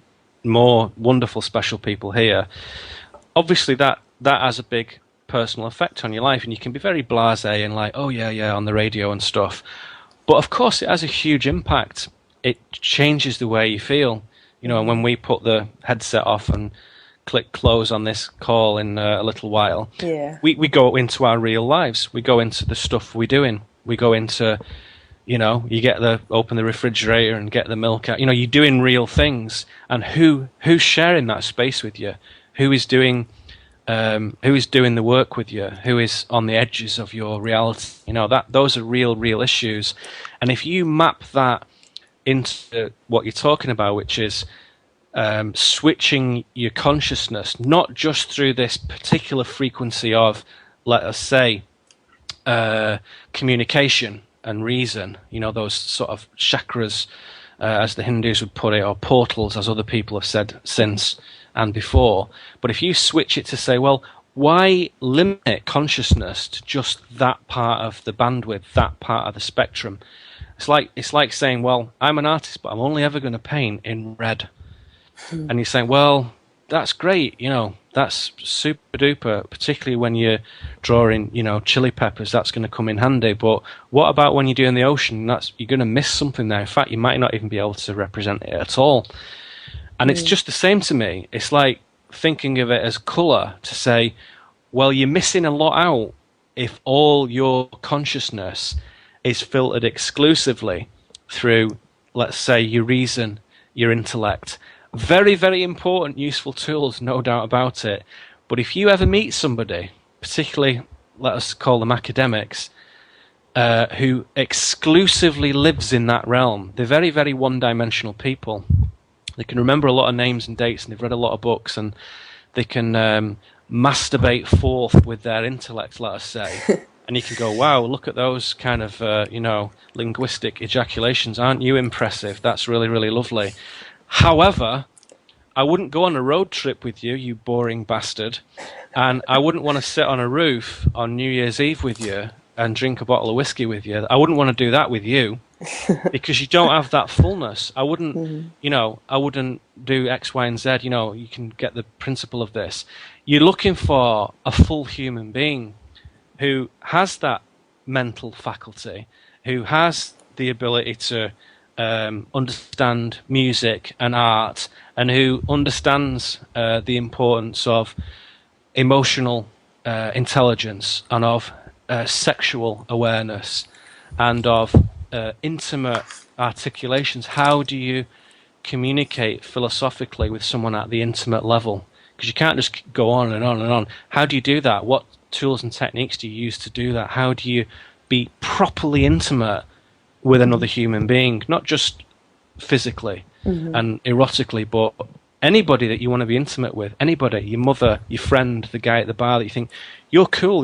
more wonderful special people here. Obviously, that has a big personal effect on your life, and you can be very blasé and like, oh yeah, on the radio and stuff. But of course, it has a huge impact. It changes the way you feel. And when we put the headset off and click close on this call in a little while, we go into our real lives. We go into the stuff we're doing. We go into, you open the refrigerator and get the milk out. You're doing real things. And who's sharing that space with you? Who is doing the work with you? Who is on the edges of your reality? Those are real issues. And if you map that into what you're talking about, which is switching your consciousness, not just through this particular frequency of, let us say, communication and reason, those sort of chakras, as the Hindus would put it, or portals, as other people have said since and before. But if you switch it to say, well, why limit consciousness to just that part of the bandwidth, that part of the spectrum? It's like saying, well, I'm an artist, but I'm only ever going to paint in red. And you're saying, well, that's great, that's super duper, particularly when you're drawing, chili peppers, that's going to come in handy. But what about when you're doing the ocean? You're going to miss something there. In fact, you might not even be able to represent it at all. And it's just the same to me. It's like thinking of it as colour, to say, well, you're missing a lot out if all your consciousness is filtered exclusively through, let's say, your reason, your intellect. Very, very important, useful tools, no doubt about it. But if you ever meet somebody, particularly, let us call them academics, who exclusively lives in that realm, they're very, very one-dimensional people. They can remember a lot of names and dates, and they've read a lot of books, and they can masturbate forth with their intellect, let us say. And you can go, wow, look at those kind of, linguistic ejaculations. Aren't you impressive? That's really, really lovely. However, I wouldn't go on a road trip with you, you boring bastard. And I wouldn't want to sit on a roof on New Year's Eve with you and drink a bottle of whiskey with you. I wouldn't want to do that with you. Because you don't have that fullness. I wouldn't, I wouldn't do X, Y, and Z. You can get the principle of this. You're looking for a full human being who has that mental faculty, who has the ability to understand music and art, and who understands the importance of emotional intelligence and of sexual awareness and of intimate articulations. How do you communicate philosophically with someone at the intimate level? because you can't just go on and on and on. How do you do that? What tools and techniques do you use to do that? How do you be properly intimate with another human being, not just physically and erotically, but anybody that you want to be intimate with, anybody, your mother, your friend, the guy at the bar that you think, you're cool,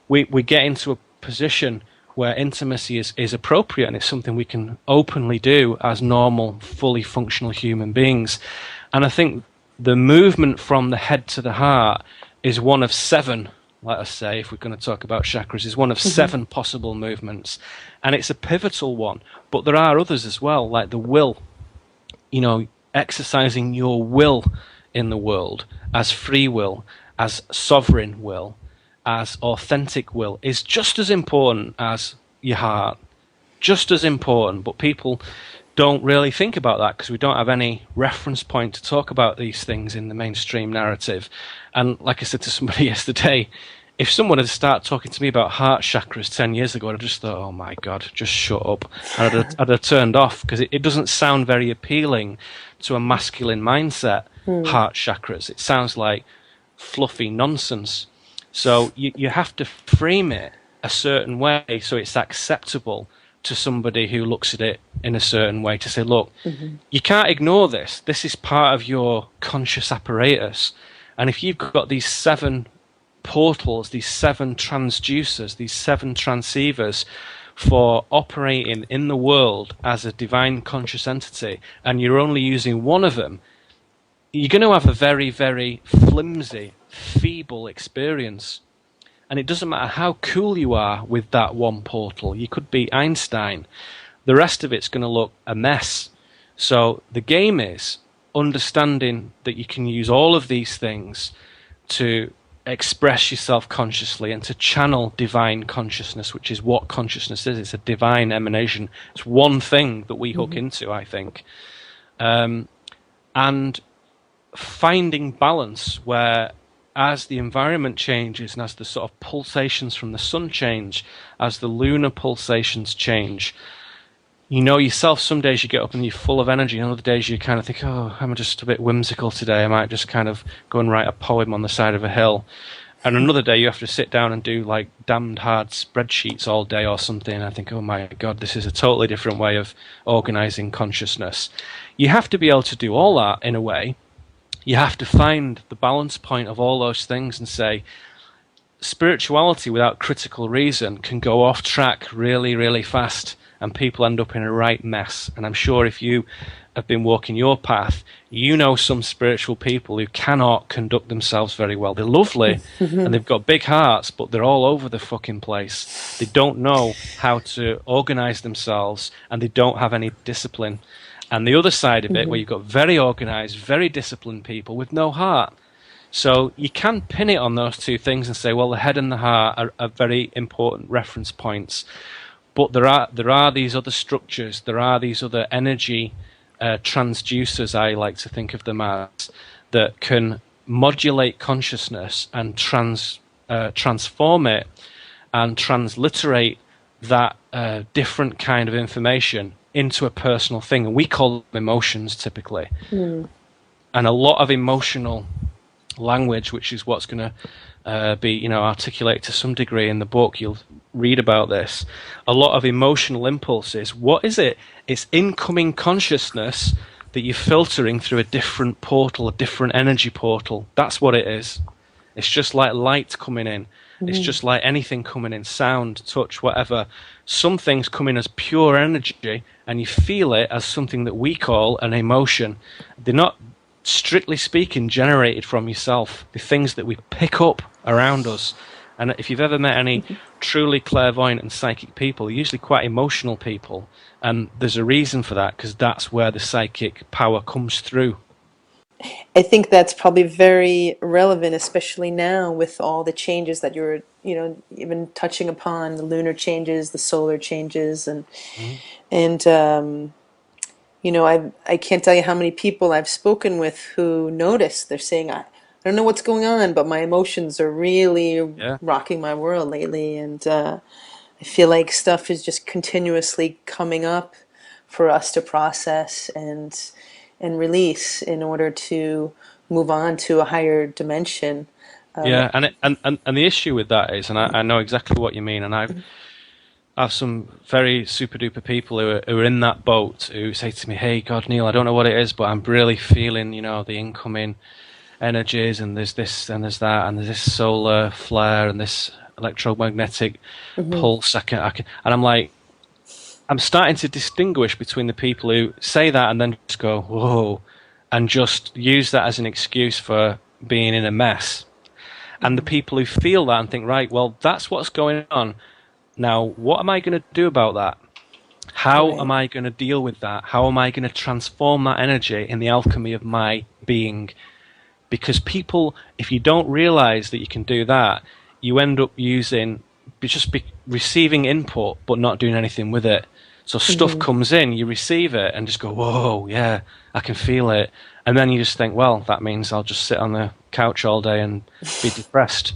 we get into a position where intimacy is appropriate and it's something we can openly do as normal, fully functional human beings. And I think the movement from the head to the heart is one of seven, let us say, if we're going to talk about chakras, is one of seven possible movements. And it's a pivotal one. But there are others as well, like the will, exercising your will in the world as free will, as sovereign will, as authentic will is just as important as your heart. Just as important, but people don't really think about that because we don't have any reference point to talk about these things in the mainstream narrative. And like I said to somebody yesterday, if someone had started talking to me about heart chakras 10 years ago, I'd have just thought, oh my God, just shut up. And I'd have turned off because it doesn't sound very appealing to a masculine mindset, heart chakras. It sounds like fluffy nonsense. So you have to frame it a certain way so it's acceptable to somebody who looks at it in a certain way, to say, look, you can't ignore this. This is part of your conscious apparatus. And if you've got these seven portals, these seven transducers, these seven transceivers for operating in the world as a divine conscious entity, and you're only using one of them, you're going to have a very, very flimsy, feeble experience. And it doesn't matter how cool you are with that one portal. You could be Einstein. The rest of it's going to look a mess. So the game is understanding that you can use all of these things to express yourself consciously and to channel divine consciousness, which is what consciousness is. It's a divine emanation. It's one thing that we hook into, I think. And finding balance where, as the environment changes and as the sort of pulsations from the sun change, as the lunar pulsations change, you know yourself, some days you get up and you're full of energy, and other days you kind of think, oh, I'm just a bit whimsical today. I might just kind of go and write a poem on the side of a hill. And another day you have to sit down and do like damned hard spreadsheets all day or something. And I think, oh my God, this is a totally different way of organizing consciousness. You have to be able to do all that in a way. You have to find the balance point of all those things and say, spirituality without critical reason can go off track really, really fast, and people end up in a right mess. And I'm sure if you have been walking your path, you know some spiritual people who cannot conduct themselves very well. They're lovely and they've got big hearts, but they're all over the fucking place. They don't know how to organize themselves, and they don't have any discipline. And the other side of it, where you've got very organized, very disciplined people with no heart. So you can pin it on those two things and say, well, the head and the heart are very important reference points. But there are these other structures, there are these other energy transducers, I like to think of them as, that can modulate consciousness and transform it and transliterate that different kind of information into a personal thing. And we call them emotions typically. And a lot of emotional language, which is what's going to be articulated to some degree in the book. You'll read about this. A lot of emotional impulses. What is it? It's incoming consciousness that you're filtering through a different portal, a different energy portal. That's what it is. It's just like light coming in. It's just like anything coming in, sound, touch, whatever. Some things come in as pure energy, and you feel it as something that we call an emotion. They're not, strictly speaking, generated from yourself. They're things that we pick up around us. And if you've ever met any truly clairvoyant and psychic people, they're usually quite emotional people. And there's a reason for that, because that's where the psychic power comes through. I think that's probably very relevant, especially now with all the changes that you're, even touching upon, the lunar changes, the solar changes, and I can't tell you how many people I've spoken with who notice. They're saying, I don't know what's going on, but my emotions are really rocking my world lately, and I feel like stuff is just continuously coming up for us to process and release in order to move on to a higher dimension. Yeah, and the issue with that is, and I know exactly what you mean, and I have some very super duper people who are in that boat who say to me, "Hey, God, Neil, I don't know what it is, but I'm really feeling, the incoming energies, and there's this and there's that, and there's this solar flare and this electromagnetic Hmm. pulse. And I'm like, I'm starting to distinguish between the people who say that and then just go, whoa, and just use that as an excuse for being in a mess, and the Hmm. people who feel that and think, right, well, that's what's going on. Now, what am I going to do about that? How am Right. I going to deal with that? How am I going to transform that energy in the alchemy of my being? Because people, if you don't realize that you can do that, you end up receiving input but not doing anything with it. So stuff Hmm. comes in, you receive it and just go, whoa, yeah, I can feel it. And then you just think, well, that means I'll just sit on the couch all day and be depressed.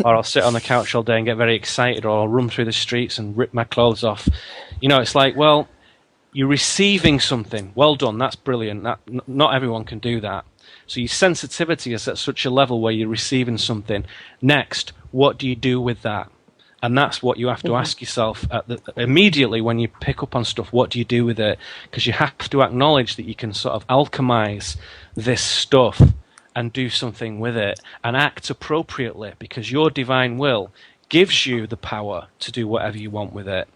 Or I'll sit on the couch all day and get very excited, or I'll run through the streets and rip my clothes off. It's like, well, you're receiving something. Well done. That's brilliant. Not everyone can do that. So your sensitivity is at such a level where you're receiving something. Next, what do you do with that? And that's what you have to Hmm. ask yourself immediately when you pick up on stuff. What do you do with it? Because you have to acknowledge that you can sort of alchemize this stuff and do something with it and act appropriately, because your divine will gives you the power to do whatever you want with it.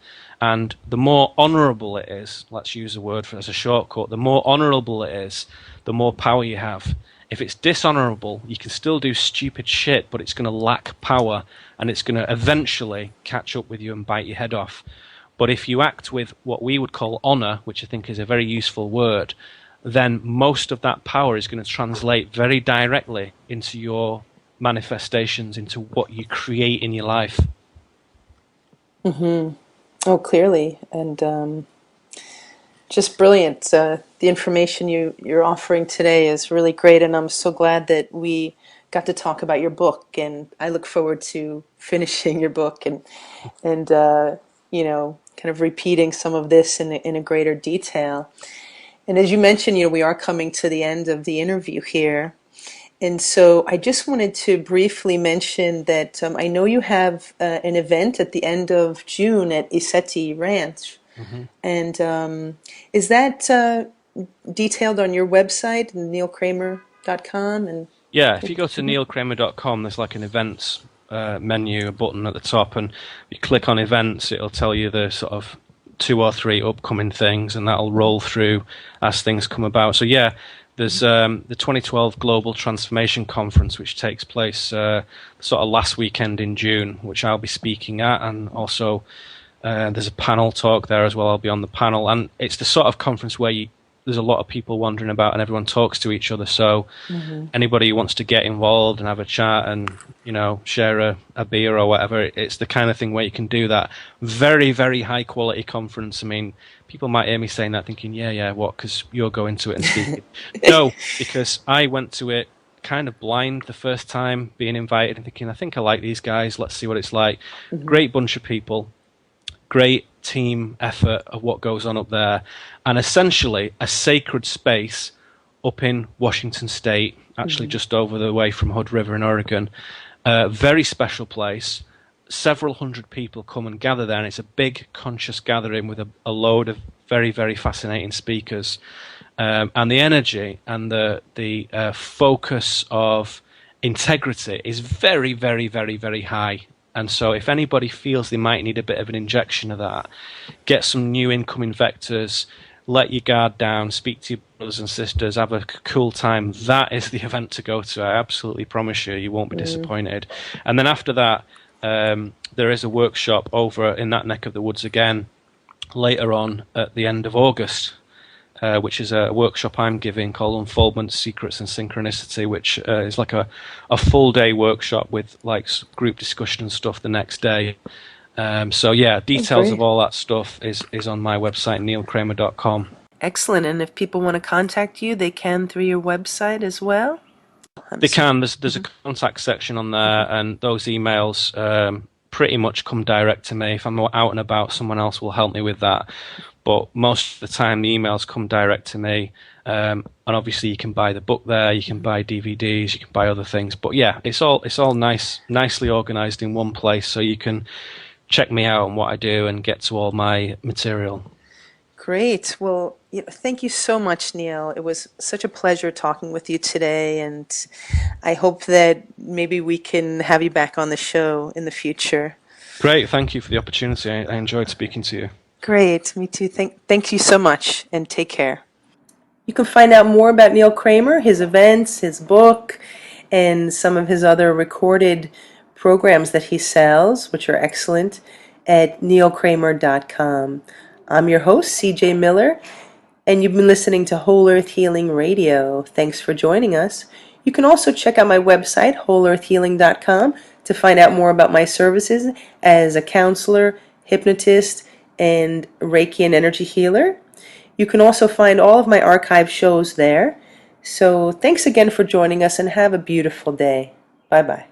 And the more honourable it is, let's use a word for as a shortcut, the more honourable it is, the more power you have. If it's dishonourable, you can still do stupid shit, but it's going to lack power, and it's going to eventually catch up with you and bite your head off. But if you act with what we would call honour, which I think is a very useful word, then most of that power is going to translate very directly into your manifestations, into what you create in your life. Hmm. Oh, clearly, and just brilliant. The information you're offering today is really great, and I'm so glad that we got to talk about your book. And I look forward to finishing your book and kind of repeating some of this in a greater detail. And as you mentioned, we are coming to the end of the interview here. And so I just wanted to briefly mention that I know you have an event at the end of June at Iseti Ranch. Hmm. And is that detailed on your website, neilkramer.com? And Yeah, if you go to neilkramer.com, there's like an events menu, a button at the top, and you click on events, it'll tell you the sort of two or three upcoming things, and that'll roll through as things come about. So yeah, there's the 2012 Global Transformation Conference, which takes place sort of last weekend in June, which I'll be speaking at, and also there's a panel talk there as well. I'll be on the panel, and it's the sort of conference where there's a lot of people wandering about, and everyone talks to each other. So hmm. anybody who wants to get involved and have a chat and share a beer or whatever, it's the kind of thing where you can do that. Very, very high quality conference. I mean, people might hear me saying that thinking, yeah, what, because you're going to it and speaking. No, because I went to it kind of blind the first time, being invited and thinking, I think I like these guys, let's see what it's like. Hmm. Great bunch of people, great team effort of what goes on up there, and essentially a sacred space up in Washington State, actually Hmm. just over the way from Hood River in Oregon. A very special place. Several hundred people come and gather there, and it's a big conscious gathering with a load of very, very fascinating speakers. And the energy and the focus of integrity is very, very, very, very high. And so, if anybody feels they might need a bit of an injection of that, get some new incoming vectors, let your guard down, speak to your brothers and sisters, have a cool time. That is the event to go to. I absolutely promise you, you won't be disappointed. And then after that, there is a workshop over in that neck of the woods again later on at the end of August, which is a workshop I'm giving called Unfoldment, Secrets and Synchronicity, which is like a full day workshop with like group discussion and stuff the next day. So yeah, Oh, details of great. all that stuff is on my website, neilkramer.com. Excellent. And if people want to contact you, they can through your website as well? I'm They assuming. can. There's a contact section on there, and those emails pretty much come direct to me. If I'm out and about, someone else will help me with that. but most of the time the emails come direct to me. And obviously you can buy the book there, you can buy DVDs, you can buy other things. But yeah, it's all nicely organized in one place, so you can check me out and what I do and get to all my material. Great. Well, thank you so much, Neil. It was such a pleasure talking with you today, and I hope that maybe we can have you back on the show in the future. Great, thank you for the opportunity. I enjoyed speaking to you. Great. Me too. Thank you so much, and take care. You can find out more about Neil Kramer, his events, his book, and some of his other recorded programs that he sells, which are excellent, at neilkramer.com. I'm your host, CJ Miller, and you've been listening to Whole Earth Healing Radio. Thanks for joining us. You can also check out my website, wholeearthhealing.com, to find out more about my services as a counselor, hypnotist, and Reiki and energy healer. You can also find all of my archive shows there. So thanks again for joining us and have a beautiful day. Bye-bye.